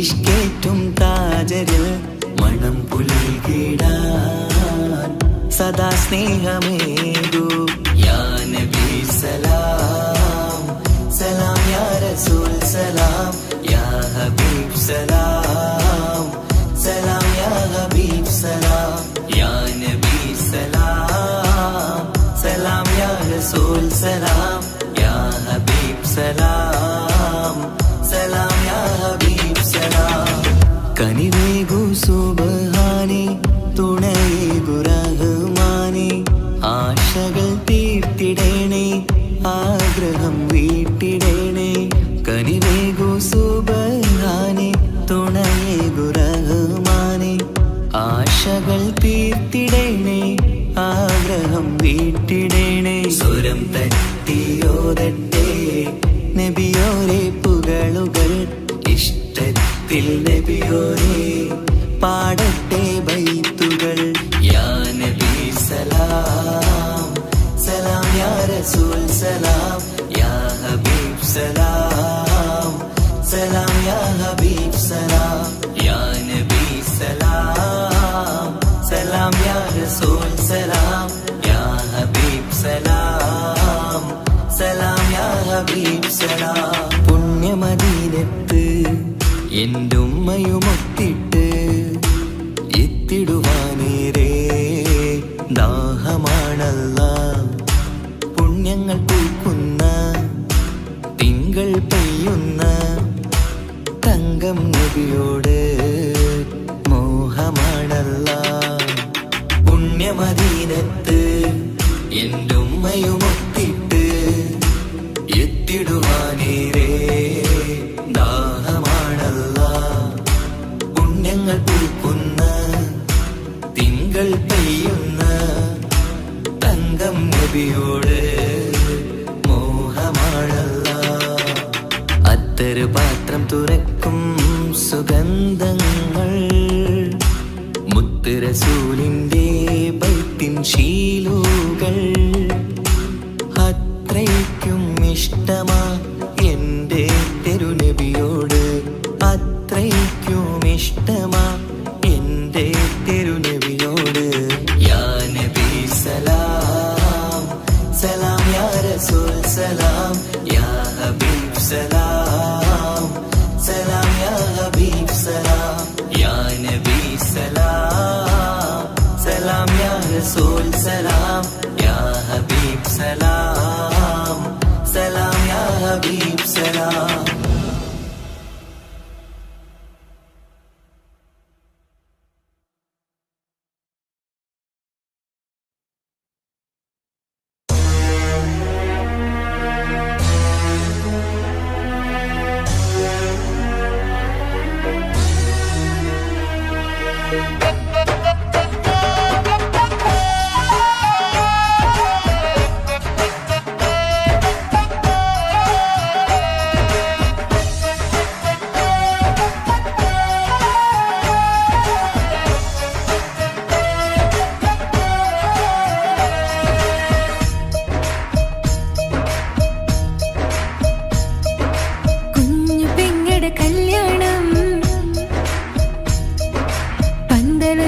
ഇഷ്കേറ്റും താജരിൽ മണം പുൽകിടാൻ സദാ സ്നേഹമേകൂ. യാ നബി സലാം സലാം, യാ റസൂൽ സലാം, യാ ഹബീബ് സലാം സലാം, യാ ഹബീബ് സലാം, യാ നബി സലാം സലാം, യാ റസൂൽ സലാം, യാ ഹബീബ് സലാം സലാം, യാ ഹബീബ് സലാം. കനിവേകു സുബ്ഹാനേ, തുണയേകു റഹ്മാനേ, ആശകൾ തീർത്തിടേണേ, ആഗ്രഹം വീട്ടിടേണേ. കനിവേകു സുബ്ഹാനേ, തുണയേകു റഹ്മാനേ, ആശകൾ തീർത്തിടേണേ, ആഗ്രഹം വീട്ടിടേണേ. സ്വരം തട്ടിയോരട്ടെ നബിയോരെ പുകളുകൾ, ഇഷ്ടത്തിൽ നബിയോരെ പാടട്ടെ ബൈത്തുകൾ. യാ നബി സലാം സലാം, യാ റസൂൽ സലാം, യാ ഹബീബ് സലാം സലാം, യാ ഹബീബ് സലാം, യാ നബി സലാം സലാം, യാ റസൂൽ സലാം, യാ ഹബീബ് സലാം സലാം, യാ ഹബീബ് സലാം. പുണ്യമദീനത്ത് എൻ്റെ ഉമ്മയുമൊത്തിട്ട് എത്തിടുവാനേരെ ദാഹമാണല്ല. പുണ്യങ്ങൾ പൂക്കുന്ന തിങ്കൾ പെയ്യുന്ന തങ്കം നബിയോട് മോഹമാണല്ല. പുണ്യമദീനത്ത് എൻ്റെ ഉമ്മയുമൊത്തിട്ട് എത്തിടുവാനേരെ ദാഹമാണല്ല. പുണ്യങ്ങൾ പൂക്കുന്ന തിങ്കൾ പെയ്യുന്ന തങ്കം നബിയോട് മോഹമാണല്ല. അത്തറ് പാത്രം തുറക്കും സുഗന്ധങ്ങൾ മുത്ത് റസൂലിൻ്റെ ബൈത്തിൻ ശീലുകൾ. അത്രയ്ക്കും ഇഷ്ടമാ എൻ്റെ തിരുനബിയോട്, അത്രയ്ക്കും ഇഷ്ടമാ എൻ്റെ തിരുനബിയോട്. യാ നബി സലാം സലാം, യാ റസൂൽ സലാം, യാ ഹബീബ് സലാം സലാം, യാ ഹബീബ് സലാം, യാ നബി സലാം സലാം, യാ റസൂൽ സലാം, യാ ഹബീബ് സലാം സലാം, യാ ഹബീബ് കുഞ്ഞു പെങ്ങടെ കല്യാണം പന്തൽ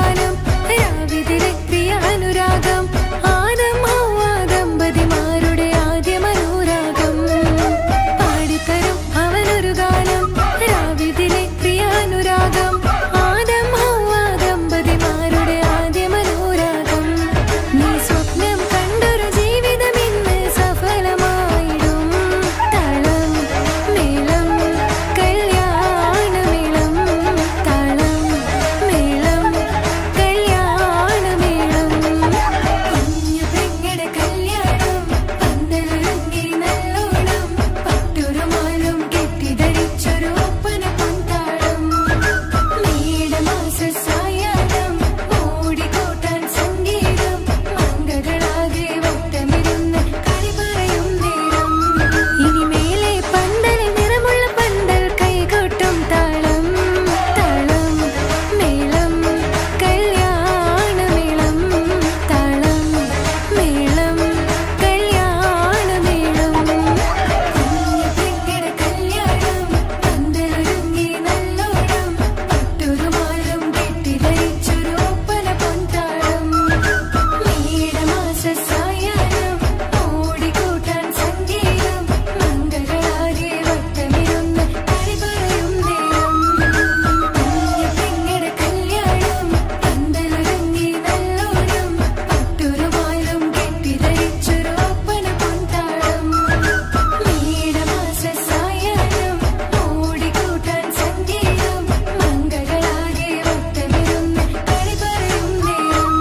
ഗാനം രാവിതിലെ പ്രിയ അനുരാഗം ആദം ഹവ്വ ദമ്പതിമാരുടെ ആദ്യ മനോരാഗം പാടിത്തരും അവനൊരു ഗാനം രാവിതിലെ പ്രിയ അനുരാഗം ആദം ഹവ്വ ദമ്പതിമാരുടെ ആദ്യ മനോരാഗം നീ സ്വപ്നം കണ്ടൊരു ജീവിതം ഇന്ന് സഫലമായിടും താളം മേളം കല്യാണമേളം താളം മേളം കല്യാണമേളം കുഞ്ഞു പെങ്ങളുടെ കല്യാണം പന്തലൊരുങ്ങി നല്ലോണം പട്ടുരുമാലും കെട്ടിധരിച്ചൊരു ഒപ്പന പൊൻതാളം മേടമാസ സായാഹ്നം ഓടിക്കോട്ടാൻ സംഗീതം മംഗളാകെ വട്ടമിരുന്ന് കളി പറയും നേരം ഇനി മേലെ പന്തലിൽ നിറമുള്ള പന്തൽ കൈകൊട്ടും താളം താളം മേളം കല്യാണമേളം താളം മേളം കല്യാണമേളം കുഞ്ഞു പെങ്ങളുടെ കല്യാണം പന്തലൊരുങ്ങി നല്ലോണം പട്ടുരുമാലും കെട്ടിധരിച്ചൊരു ഒപ്പന പൊൻതാളം മേടമാസ സായാഹ്നം ഓടിക്കൂട്ടാൻ സംഗീതം മംഗളാകെ വട്ടമിരുന്ന് കളി പറയും നേരം കുഞ്ഞു പെങ്ങളുടെ കല്യാണം പന്തലൊരുങ്ങി നല്ലോണം പട്ടുരുമാലും കെട്ടിധരിച്ചൊരു ഒപ്പന പൊൻതാളം മേടമാസ സായാഹ്നം ഓടിക്കൂട്ടാൻ സംഗീതം മംഗളാകെ വട്ടമിരുന്ന് കളി പറയും നേരം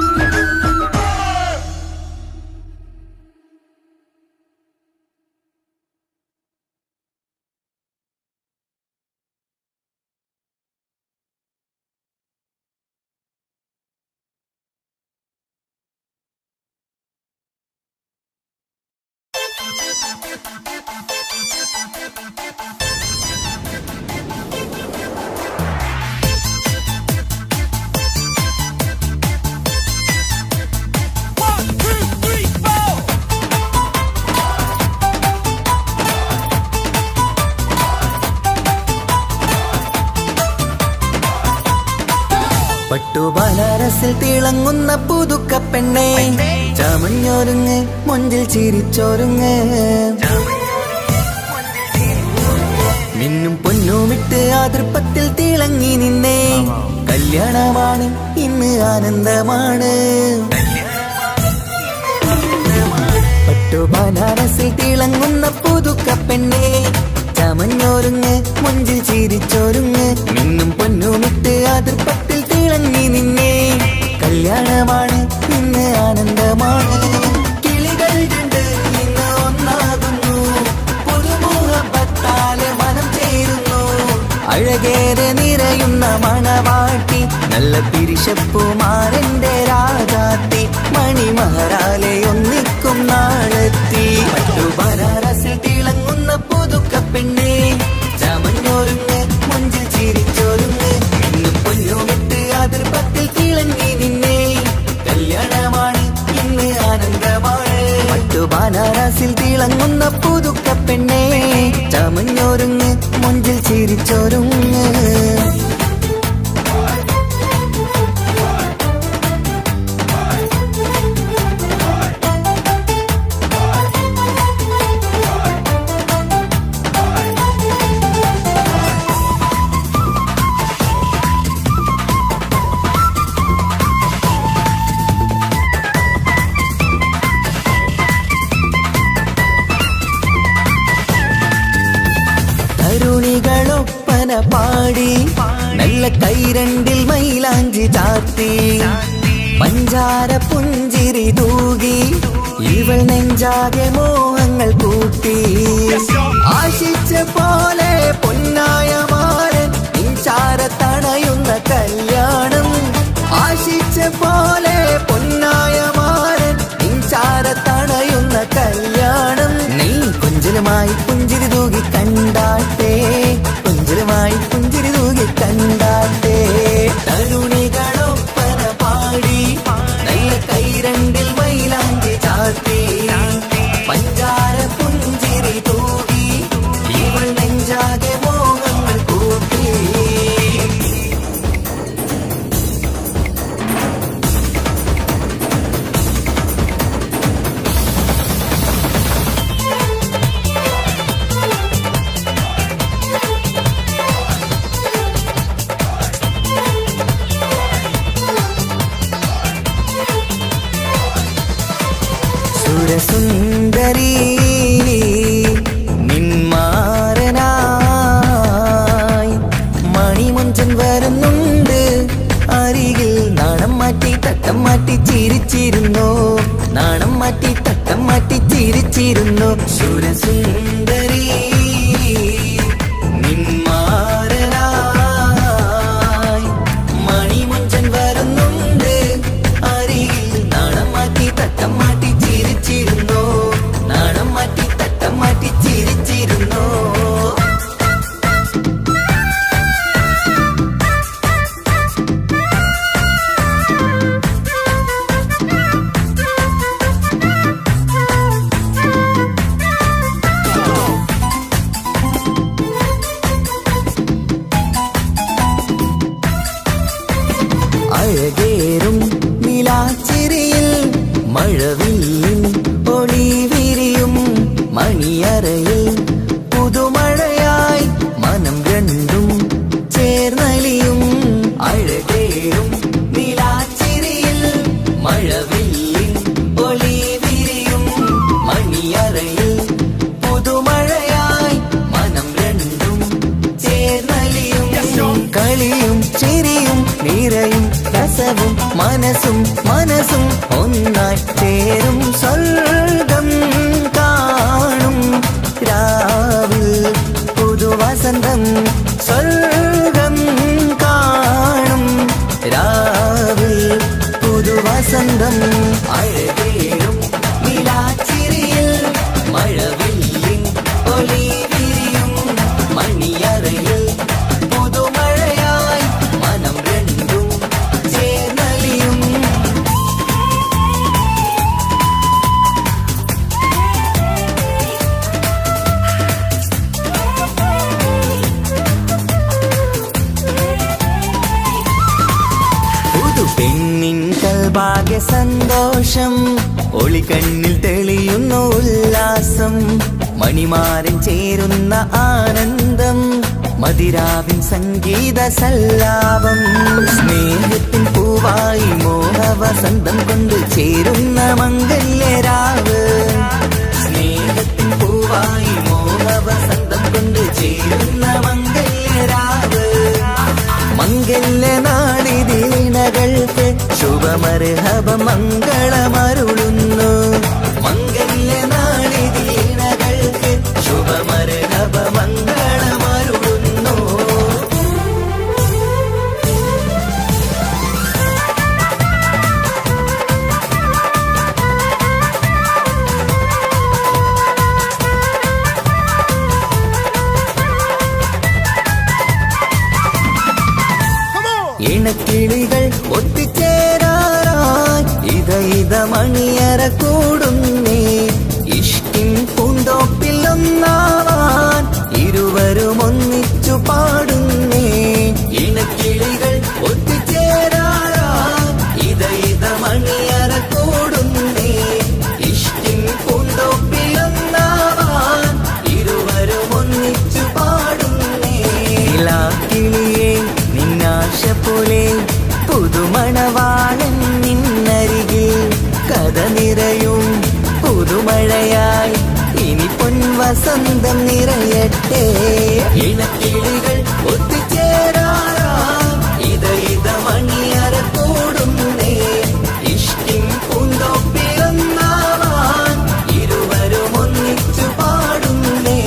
പട്ടുബനാരസിൽ തിളങ്ങുന്ന പുതുക്ക പെണ്ണേ ചമഞ്ഞൊരുങ്ങ് മൊഞ്ചിൽ ചിരിച്ചൊരുങ്ങ് മിന്നും പൊന്നുമിട്ട് ആതൃപ്പത്തിൽ തിളങ്ങി നിന്നേ കല്യാണമാണ് ഇന്ന് ആനന്ദമാണ് പട്ടുബനാരസിൽ തിളങ്ങുന്ന പുതുക്ക പെണ്ണേ ചമഞ്ഞൊരുങ്ങ് മൊഞ്ചിൽ ചിരിച്ചൊരുങ്ങ് മിന്നും പൊന്നുമിട്ട് ആതൃപ്പത്തിൽ തിളങ്ങി നിന്നേ കല്യാണമാണ് ഇന്ന് ആനന്ദമാണ് കിളികൾ രണ്ട് ഇന്ന് ഒന്നാകുന്നു പുതുമുഖത്താല് മനം ചേരുന്നു അഴകേറെ നിറയുന്ന മണവാട്ടി നല്ല പിരിശപ്പുമാരന്റെ രാജാത്തി മണിമഹാരാലെ ഒന്നിക്കും നാളെത്തി പട്ടുബനാരസിൽ തിളങ്ങുന്ന പുതുക്ക പെണ്ണേ ചമഞ്ഞൊരുങ്ങ് മൊഞ്ചിൽ ചിരിച്ചൊരുങ്ങ് മിന്നും പൊന്നുമിട്ട് അതിർപ്പത്തിൽ തിളങ്ങി നിന്നേ കല്യാണമാണ് ഇന്ന് ആനന്ദമാണ് പട്ടുബനാരസിൽ തിളങ്ങുന്ന പുതുക്ക പെണ്ണേ ചമഞ്ഞൊരുങ്ങ് മൊഞ്ചിൽ ചിരിച്ചൊരുങ്ങ് തരുണികളൊപ്പന പാടി നല്ല കൈരണ്ടിൽ മൈലാഞ്ചി ചാർത്തി പഞ്ചാര പുഞ്ചിരി തൂകി ഇവൾ നെഞ്ചാകെ മോഹങ്ങൾ കൂട്ടി ആശിച്ച പോലെ പൊന്നായ മാരൻ ഇൻചാര തണയുന്ന കല്യാണം ആശിച്ച പോലെ പൊന്നായ മാരൻ ഇൻചാര തണയുന്ന കല്യാണം നീ കൊഞ്ചലുമായി പുഞ്ചിരി തൂകി കണ്ടാട്ടെ കൊഞ്ചലുമായി പുഞ്ചിരി തൂകി കണ്ടാട്ടെ തരുണികളൊപ്പന പാടി നല്ല കൈരണ്ടിൽ മൈലാഞ്ചി ചാർത്തി പഞ്ചാര പുഞ്ചിരി തൂകി ഇവൾ നെഞ്ചാകെ മോഹങ്ങൾ കൂട്ടി സുരസുന്ദരി നിന്മാരനായി മണിമഞ്ചൻ വരുന്നുണ്ട് അരികിൽ. നാണം മാറ്റി തട്ടം മാറ്റി ചിരിച്ചിരുന്നു, നാണം മാറ്റി തട്ടം മാറ്റി ചിരിച്ചിരുന്നു. സുരസുന്ദരി നിന്മാരനായി മണിമഞ്ചൻ വരുന്നുണ്ട് അരികിൽ. നാണം മാറ്റി തട്ടം മാറ്റി ചിരിച്ചിരുന്നു, നാണം മാറ്റി തട്ടം മാറ്റി ചിരിച്ചിരുന്നു. അഴകേറും നിലാച്ചിരിയിൽ മഴവില്ലിൻ ഒളി വിരിയും. മണിയറയിൽ പുതുമഴയായി മനം രണ്ടും ചേർന്നലിയും. അഴകേറും നിലാച്ചിരിയിൽ മഴവില്ലിൻ ഒളി വിരിയും. മണിയറയിൽ പുതുമഴയായി മനം രണ്ടും ചേർന്നലിയും. കളിയും ചിരിയും നിറയും രസവും മനസ്സും മനസ്സും ഒന്നായി ചേരും. സ്വർഗം കാണും രാവിൽ പുതുവസന്തം. സ്വർഗം കാണും രാവിൽ പുതുവസന്തം. അഴകേറും നിലാച്ചിരിയിൽ മഴവില്ലിൻ ഒളി വിരിയും. മണിയറയിൽ പുതുമഴയായി മനം രണ്ടും ചേർന്നലിയും. പുതുപെണ്ണിൻ കൽഭാഗ്യ സന്തോഷം, ഒളിക്കണ്ണിൽ തെളിയുന്നു ഉല്ലാസം. മണിമാരൻ ചേരുന്ന ആനന്ദം, മതിരാവിൻ സംഗീത സല്ലാപം. സ്നേഹത്തിൻ പൂവായി മോഹവസന്തം കൊണ്ട് ചേരുന്ന മംഗല്യരാവ്. സ്നേഹത്തിൻ പൂവായി മോഹവസന്തം കൊണ്ട് ചേരുന്ന മംഗല്യരാവ്. മംഗല്യനാളിതീണകൾക്ക് ശുഭമർഹബ മംഗളമരുളുന്നു. മംഗല്യനാളിതീണകൾക്ക് ശുഭമർഹബ മംഗളമരുളുന്നു. ഇണക്കിളികൾ ഒത്തുചേരാറായി ഇത മണിയറ കൂടുന്നേ. ഇഷ്കിൻ പൂന്തോപ്പിൽ ഒന്നാവാൻ ഇരുവരും ഒന്നിച്ചു പാടുന്നേ. ഇണക്കിളികൾ ഒത്തുചേരാറായി ഇത മണിയറ കൂടുന്നേ. ഇഷ്കിൻ പൂന്തോപ്പിൽ ഒന്നാവാൻ ഇരുവരും ഒന്നിച്ചു പാടുന്നേ. കിളിയേ നിന്നാശ പോലെ പുതുമണവാളൻ നിന്നരികിൽ. കഥ നിറയും പുതുമഴയായി ഇനി പൊൻവസന്തം നിറയട്ടെ. ഇണക്കിളികൾ ഒത്തുചേരാറാം ഇത മണിയറ കൂടുന്നേ. ഇഷ്കിൻ പൂന്തോപ്പിലൊന്നാവാൻ ഇരുവരും ഒന്നിച്ചു പാടുന്നേ.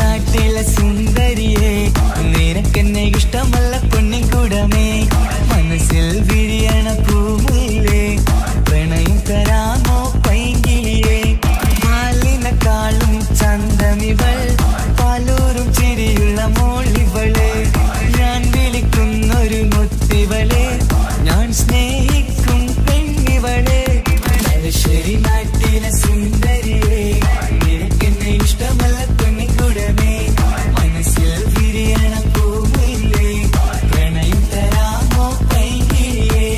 നാട്ടിലെ സുന്ദരിയെ നിനക്കെന്നെ ഇഷ്ടമല്ല പൊന്നിൻകുടമേ മനസ്സിൽ വിരിയണ പൂമുല്ലേ പ്രണയം തരാമോ പൈങ്കിളിയെ പാലിനെക്കാളും ചന്തമിവൾ പാലൂരും ചിരിയുള്ള മോളിവളെ ഞാൻ വിളിക്കുന്നൊരു മുത്തിവളെ ഞാൻ സ്നേഹിക്കും പെണ്ണിവളെ തലശ്ശേരി നാട്ടിലെ സുന്ദരിയെ നിനക്കെന്നെ ഇഷ്ടമല്ല പൊന്നിൻകുടമേ മനസ്സിൽ വിരിയണ പൂവില്ലേ പ്രണയം തരാമോ പൈങ്കിളിയെ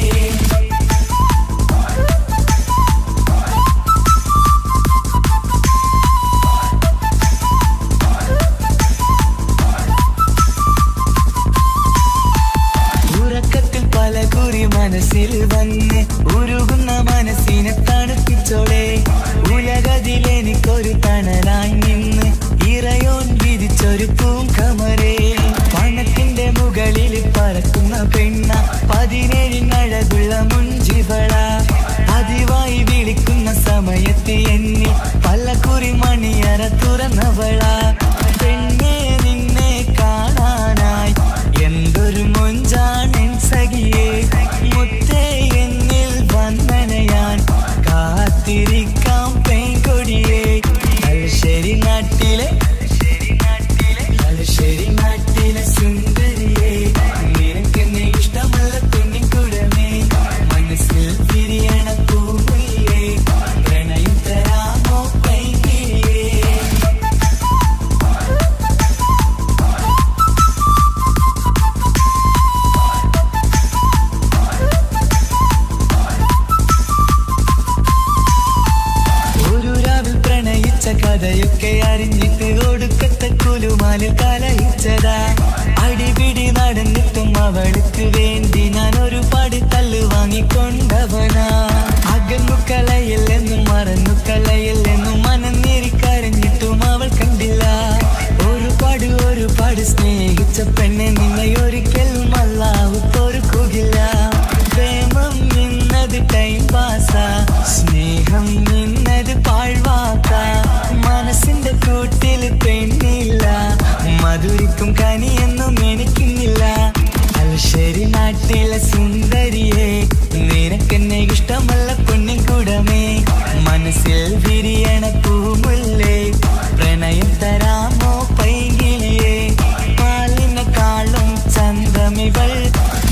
ഉറക്കത്തിൽ പല കുറി മനസ്സിൽ വന്ന് ഉരുകുന്ന മനസ്സിനെ തണുപ്പിച്ചോളെ ഉലകതിലെനിക്കൊരു തണലായി നിന്ന് ഇറയോൻ വിധിച്ചൊരു പൂങ്കമരേ പണത്തിന്റെ മുകളിൽ പറക്കുന്ന പെണ്ണ 17 അഴകുള്ള മുഞ്ചിവള പതിവായി വിളിക്കുന്ന സമയത്ത് എന്നിൽ പല കുറി മണിയറ തുറന്നവള പെണ്ണെ നിന്നെ കാണാനായി എന്തൊരു മൊഞ്ചാണെൻ സഖിയേ മുത്തേ എന്നിൽ വന്ദനയാൻ കാത്തിരിക്കാം പെൺകൊടിയേ തലശ്ശേരി നാട്ടിലെ സുന്ദരിയേ നിനക്കെന്നെ ഇഷ്ടമല്ല പൊന്നിൻകുടമേ മനസ്സിൽ വിരിയണ പൂവില്ലേ പ്രണയം തരാമോ പൈങ്കിളിയേ ഒരു രാവിൽ പ്രണയിച്ച കഥയൊക്കെ അറിഞ്ഞിട്ട് ഒടുക്കത്തെ കുലുമാലിൽ കലയിച്ചതാ അടിപിടി നടന്നിട്ടും അവൾക്ക് വേണ്ടി ഞാൻ ഒരുപാട് തല്ല് വാങ്ങിക്കൊണ്ടവനാ അകന്നു കളയില്ലെന്നും മറന്നു കളയില്ലെന്നും മനന്നേരിക്കരഞ്ഞിട്ടും അവൾ കണ്ടില്ല ഒരുപാട് സ്നേഹിച്ച പെണ്ണെ നിന്നെ ഒരിക്കലും അല്ലാഹു പൊറുക്കുകയില്ല പ്രേമം നിന്നത് ടൈം പാസാ സ്നേഹം നിന്നത് പാഴ്വാക്ക മനസ്സിന്റെ കൂട്ടിൽ പെണ്ണില്ല മധുരിക്കും കനിയൊന്നും എനിക്കുന്നില്ല തലശ്ശേരി നാട്ടിലെ സുന്ദരിയെ നിനക്കെന്നെ ഇഷ്ടമല്ല പൊന്നിൻകുടമേ മനസ്സിൽ വിരിയണ പൂമുല്ലേ പ്രണയം തരാമോ പൈങ്കിളിയെ പാലിനെക്കാളും ചന്തമിവൾ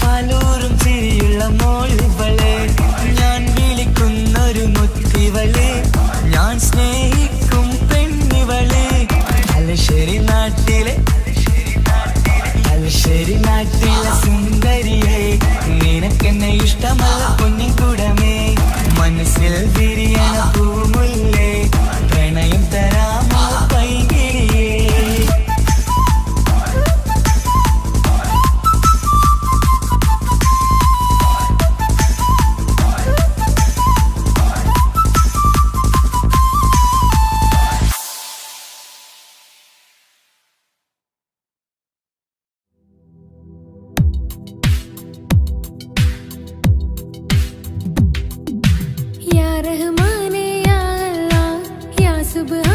പാലൂരും ചിരിയുള്ള മോളിവളെ ഞാൻ വിളിക്കുന്നൊരു മുത്തിവളെ ഞാൻ സ്നേഹിക്കും പെണ്ണിവളെ തലശ്ശേരി നാട്ടിലെ സുന്ദരിയെ നിനക്കെന്നെ ഇഷ്ടമല്ല പൊന്നിൻകുടമേ മനസ്സിൽ വിരിയണ പൂമുല്ലേ പ്രണയം തരാമോ പൈങ്കിളിയേ या रहमाने या अल्लाह या सुब्हान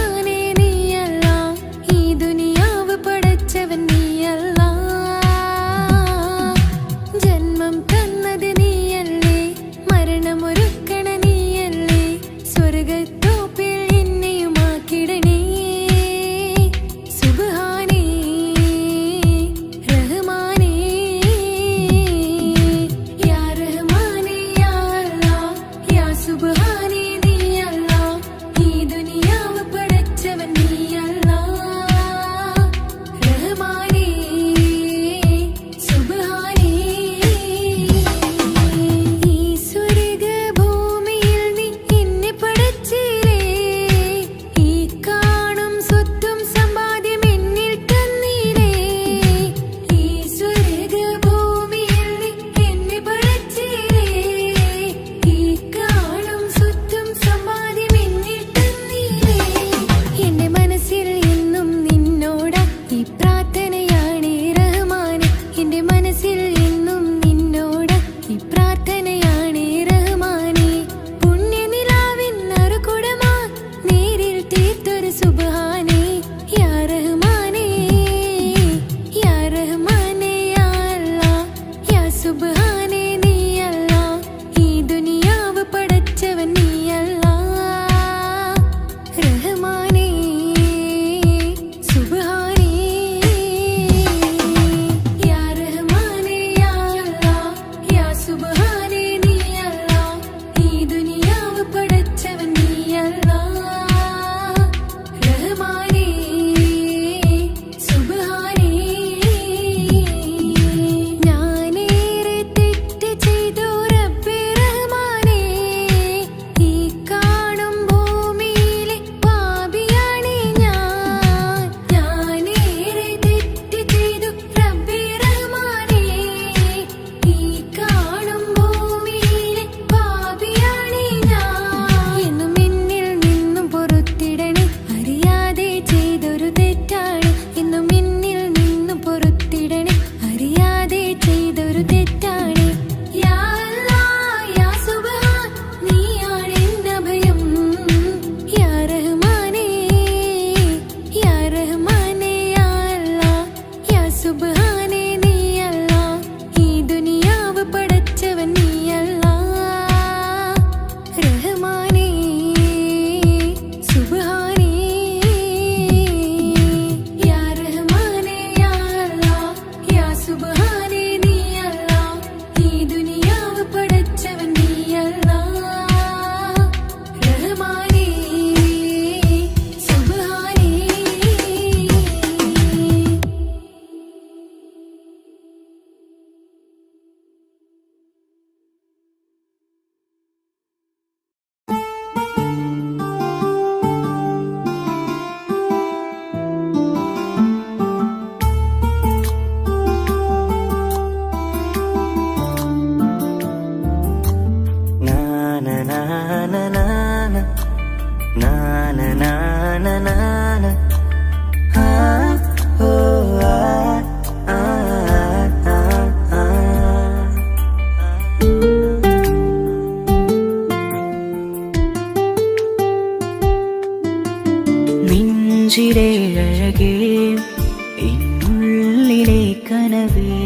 കനവേ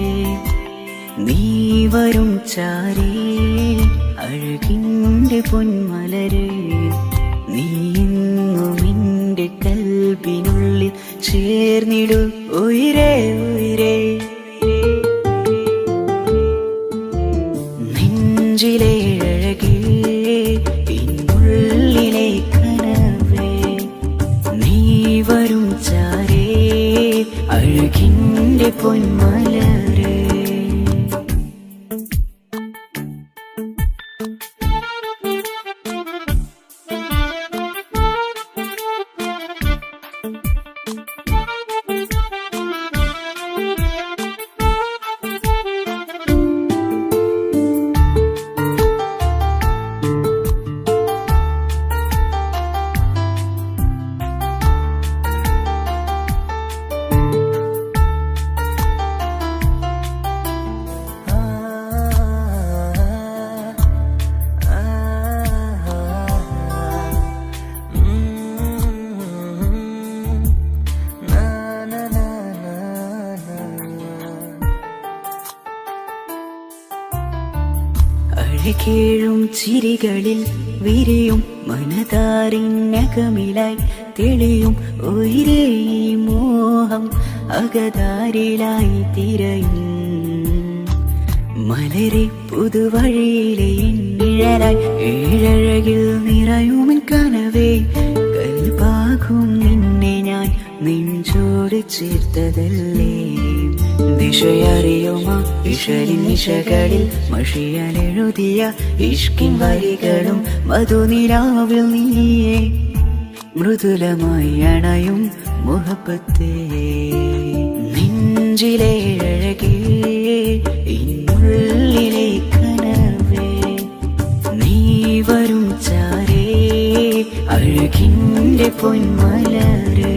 നീ വരും ചാരേ അഴകിൻ്റെ പൊന്മലരേ നീ എങ്ങും എൻ്റെ കൽബിനുള്ളിൽ ചേർന്നിടു ഉയിരേ ഉയിരേ നെഞ്ചിലെ അഴകേ പിന്നുള്ളിലെ കനവേ നീ വരും ചാരേ അഴകിൻ്റെ പൊന്മലരേ അഴകേഴും ചിരികളിൽ വിരിയും മനതാരിനകമിലായി തെളിയും ഉയിരേ മോഹം അകതാരിലായി തിരയും മലരെ പുതുവഴിയിലെ നിഴലായി ഏഴഴകിൽ നിറയുമിൻ കനവേ കൽപാകും നിന്നെ ഞാൻ നെഞ്ചോട് ചേർത്തതല്ലേ ദിശയറിയുമ ഇഷലിൻ നിശകളിൽ മഷിയലെഴുതിയ ഇഷ്കിൻ വരികളും മധുനിലാവിൽ നീയേ മൃദുലമായി അണയും മുഹബത്തേ നെഞ്ചിലെ അഴകേ ഇന്നുള്ളിലെ കനവേ നീ വരും ചാരേ അഴകിൻ്റെ പൊന്മലരേ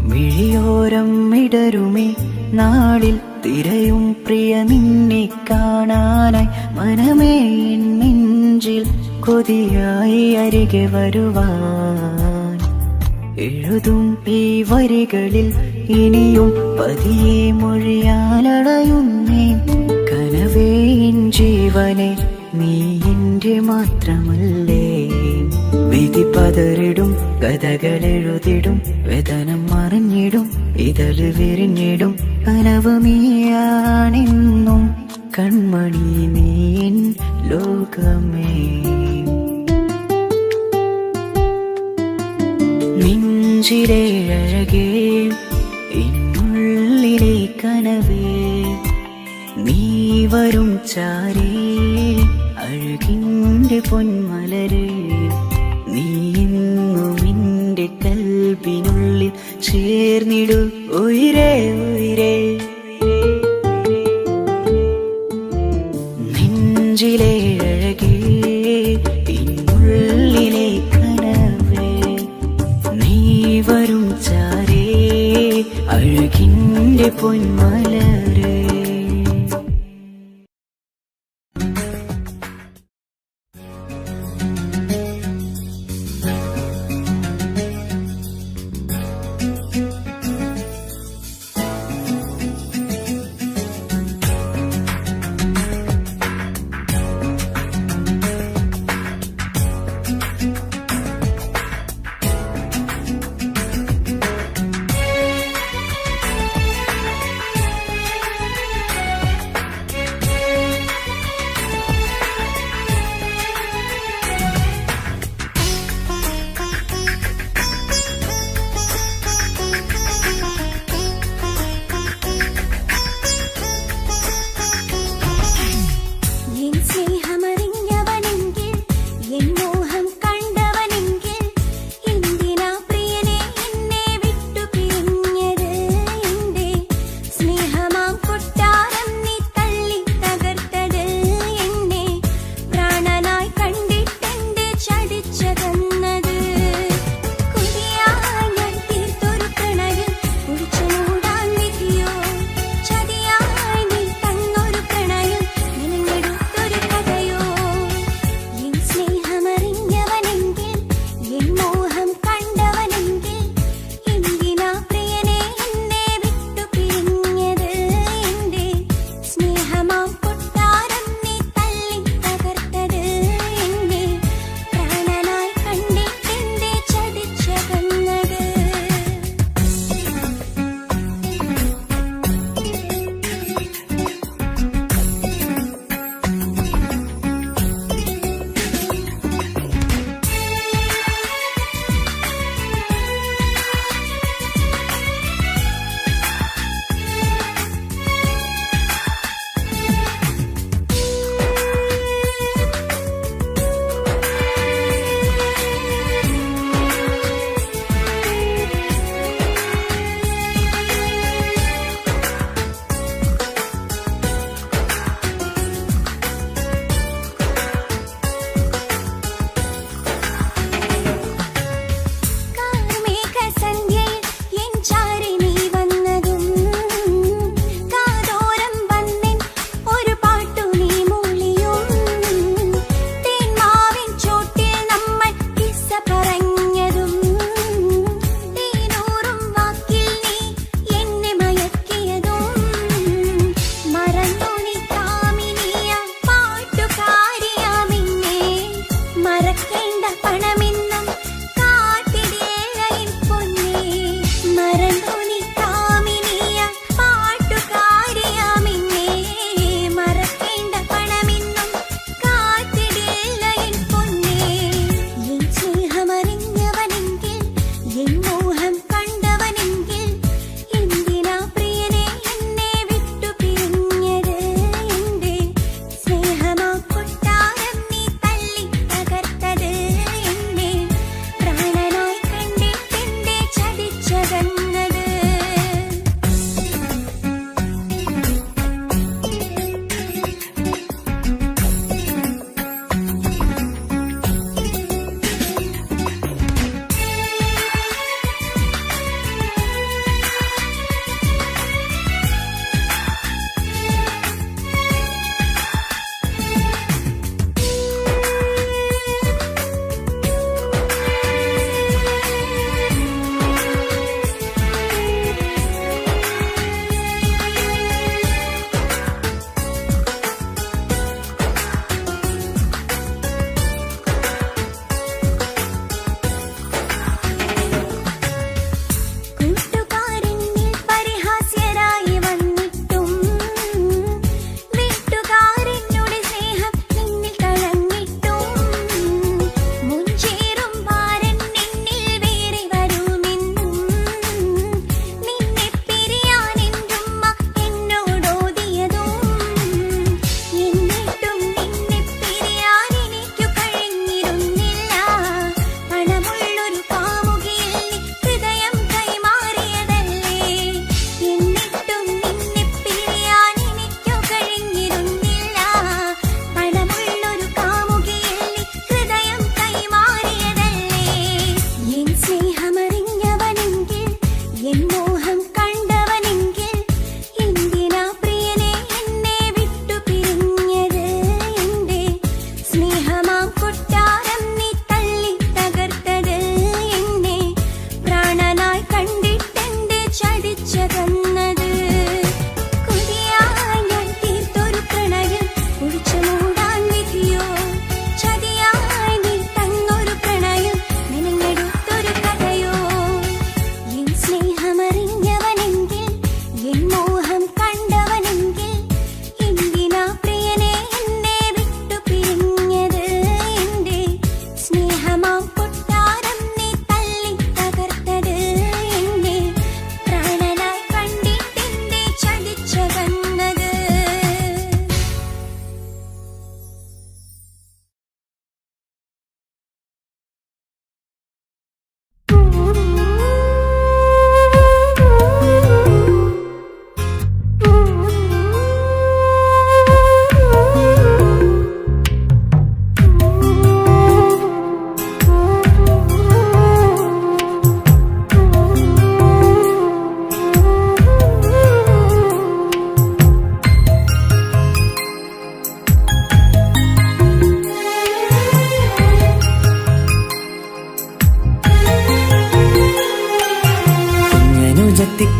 മിഴിയോരം ഇടരുമേ നാളിൽ തിരയും പ്രിയ നിന്നെ കാണാനായി മനമേ നെഞ്ചിൽ കൊതിയായി അരികെ വരുവാൻ എഴുതും ഈ വരികളിൽ ഇനിയും പതിയെ മൊഴിയാലടയുന്നേ കനവേ എൻ ജീവനെ നീ എൻ്റെ മാത്രമല്ലേ വിധി പതറിടും കഥകളെഴുതിടും വേദനം മറിഞ്ഞിടും ഇതള് വിരിഞ്ഞിടും കനവ് നീയാണെന്നും കൺമണി നീ എൻ ലോകമേ നെഞ്ചിലെ അഴകേ എന്നുള്ളിലെ കനവേ നീ വരും ചാരേ അഴകിൻ്റെ പൊന്മലരേ നീ എങ്ങും എൻ്റെ കൽബിനുള്ളിൽ ചേർന്നിടു ഉയിരേ ഉയിരേ നെഞ്ചിലെ അഴകേ പിന്നുള്ളിലെ കനവേ നീ വരും ചാരേ അഴകിൻ്റെ പൊന്മലരേ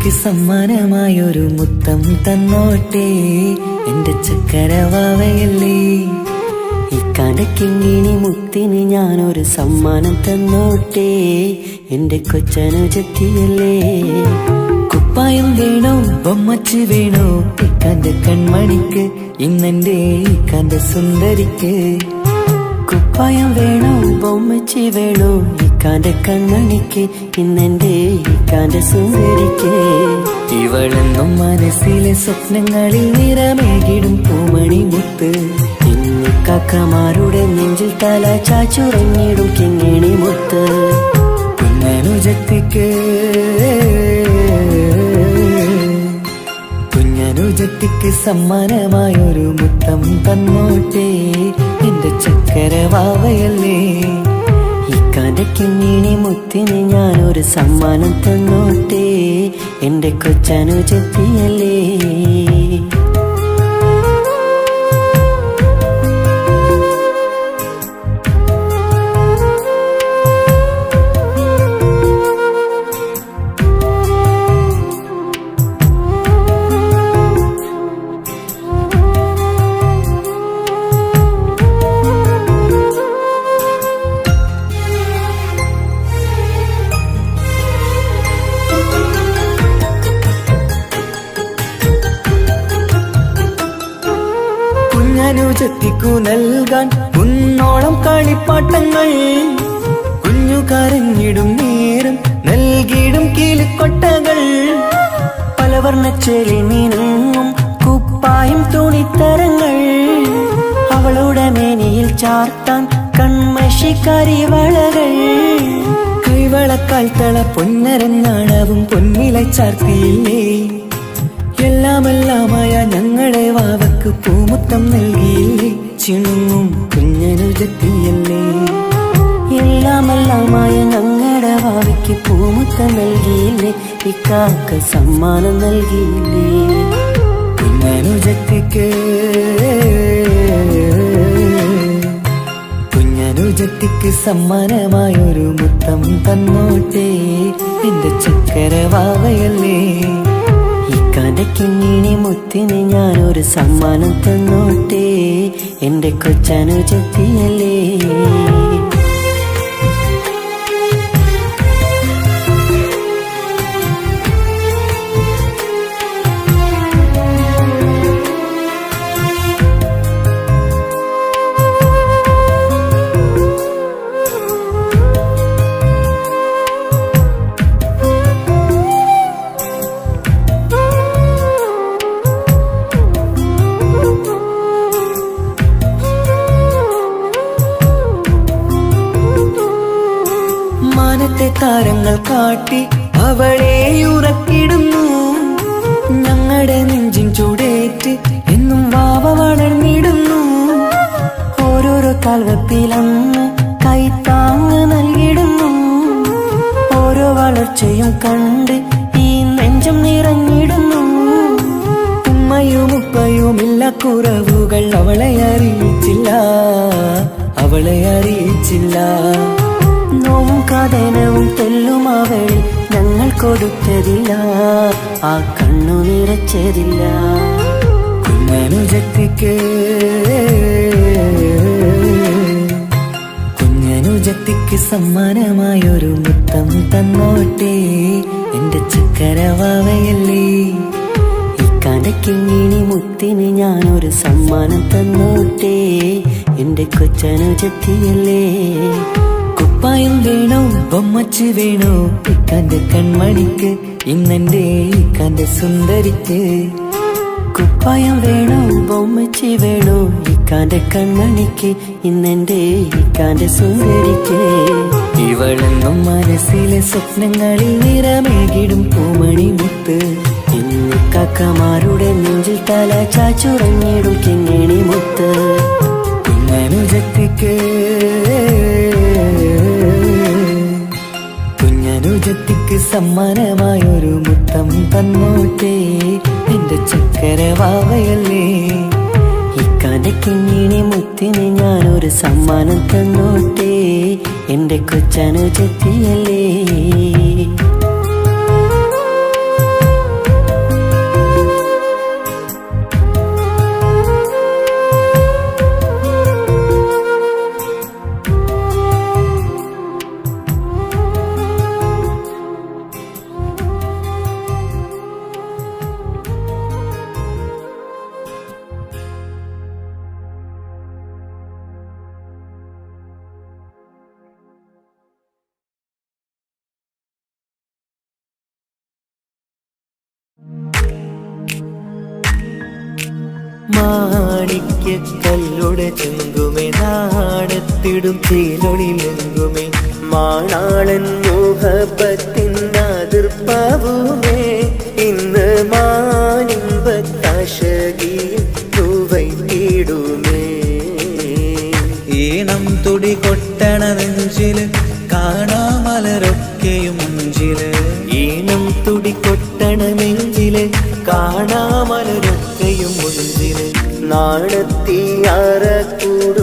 അനുജത്തിക്ക് സമ്മാനമായൊരു മുത്തം തന്നോട്ടെ എന്റെ ചക്കരവാവയല്ലേ. ഇക്കാന്റെ കിങ്ങിണി മുത്തിന് ഞാനൊരു സമ്മാനം തന്നോട്ടെ എന്റെ കൊച്ചനുജത്തിയല്ലേ. കുപ്പായം വേണോ ബൊമ്മച്ച് വേണോ ഇക്കാന്റെ കൺമണിക്ക്, ഇന്നെന്റെ ഇക്കാന്റെ സുന്ദരിക്ക്. കുപ്പായം വേണോ ബൊമ്മച്ചി വേണോ ഇക്കാന്റെ കൺമണിക്ക്, ഇന്നെന്റെ ഇക്കാന്റെ സുന്ദരിക്ക്. ഇവളെന്നും മനസ്സിലെ സ്വപ്നങ്ങളിൽ നിറമേകിടും പൂമണി മുത്ത്. ഇന്ന് കാക്കമാരുടെ നെഞ്ചിൽ തല ചാച്ചുറങ്ങിടും കിങ്ങിണി മുത്ത്. കുഞ്ഞനുജത്തിക്ക് സമ്മാനമായൊരു മുത്തം തന്നോട്ടെ എന്റെ ചക്കരവാവയല്ലേ. ഇക്കാന്റെ കിങ്ങിണി മുത്തിന് ഞാനൊരു സമ്മാനം തന്നോട്ടെ എന്റെ കൊച്ചനുജത്തിയല്ലേ. കുഞ്ഞനുജത്തിക്കു നൽകാൻ കുന്നോളം കളിപ്പാട്ടങ്ങൾ, കുഞ്ഞു കരഞ്ഞിടും നേരം നൽകിയിടും കീലിക്കൊട്ടകൾ. പലവർണ്ണച്ചേലിൽ മീനും കുപ്പായും തുണിത്തരങ്ങൾ, അവളുടെ മേനിയിൽ ചാർത്താൻ കൺമഷിക്കാരി വളകൾ. കൈവളക്കാൽ തള പൊന്നരൻ നാണവും പൊന്നില ചാർത്തിയില്ലേ. എല്ലാമെല്ലാമായ ഞങ്ങളുടെ വാവക്ക് പൂമുത്തം നൽകിയില്ലേ. ചിണുങ്ങും കുഞ്ഞനുജത്തിയല്ലേ. എല്ലാമെല്ലാമായ ഞങ്ങളുടെ വാവയ്ക്ക് പൂമുത്തം നൽകിയില്ലേ. ഇക്കാക്ക് സമ്മാനം നൽകിയില്ലേ. കുഞ്ഞനുജത്തിക്ക് സമ്മാനമായൊരു മുത്തം തന്നോട്ടെ എന്റെ ചക്കരവാവയല്ലേ. ഇക്കാന്റെ കിങ്ങിണി മുത്തിന് ഞാനൊരു സമ്മാനം തന്നോട്ടെ എന്റെ കൊച്ചനുജത്തിയല്ലേ. താരങ്ങൾ കാട്ടി അവളെ ഉറക്കിടുന്നു. ഞങ്ങളുടെ നെഞ്ചിൻ ചൂടേറ്റ് എന്നും വാവ വളർന്നിടുന്നു. ഓരോരോ കാൽവെപ്പിലന്ന് കൈത്താങ്ങ് നൽകിടുന്നു. ഓരോ വളർച്ചയും കണ്ട് ഈ നെഞ്ചം നിറഞ്ഞിടുന്നു. ഉമ്മയും ഉപ്പയുമില്ല കുറവുകൾ അവളെ അറിയിച്ചില്ല. നോവും കഥനവും തെല്ലും അവൾ ഞങ്ങൾ കൊടുത്തതില്ല. ആ കണ്ണു നിറച്ചതില്ല. കുഞ്ഞനുജത്തിക്ക് സമ്മാനമായൊരു മുത്തം തന്നോട്ടെ എന്റെ ചക്കരവാവയല്ലേ. ഇക്കാന്റെ കിങ്ങിണി മുത്തിന് ഞാനൊരു സമ്മാനം തന്നോട്ടെ എന്റെ കൊച്ചനുജത്തിയല്ലേ. കുപ്പായം വേണോ ബൊമ്മച്ച് വേണോ ഇക്കാന്റെ കൺമണിക്ക്, ഇന്നെന്റെ ഇക്കാന്റെ സുന്ദരിക്ക്. കുപ്പായം വേണോ ബൊമ്മച്ച് വേണോ ഇക്കാന്റെ കൺമണിക്ക്, ഇന്നെന്റെ ഇക്കാന്റെ സുന്ദരിക്ക്. ഇവളെന്നും മനസ്സിലെ സ്വപ്നങ്ങളിൽ നിറമേകിടും പൂമണി മുത്ത്. ഇന്ന് കാക്കമാരുടെ നെഞ്ചിൽ തല ചാച്ചുറങ്ങിടും കിങ്ങിണി മുത്ത്. കുഞ്ഞനുജത്തിക്ക് സമ്മാനമായൊരു മുത്തം തന്നോട്ടെ എന്റെ ചക്കരവാവയല്ലേ. ഇക്കാന്റെ കിങ്ങിണി മുത്തിന് ഞാനൊരു സമ്മാനം തന്നോട്ടെ എന്റെ കൊച്ചനുജത്തിയല്ലേ. മാണിക്യ കല്ലുടെ ചെങ്കുമേ നാണത്തിടും ചേലൊളിലെങ്കുമേ മാണാളൻ മോഹബത്തിൻ അതിർപ്പാവുമേ ഇന്ന് മാനിമ്പത്താശകിയിൽ തൂവൈത്തിടുമേ ഈണം തുടി കൊട്ടണ നെഞ്ചില് കാണാമലരൊക്കെയും മുഞ്ചില് ഈണം തുടികൊട്ടണ നെഞ്ചില് കാണാമലരൊക്കെയും മുൻപില് നാണത്തിയാറ കൂട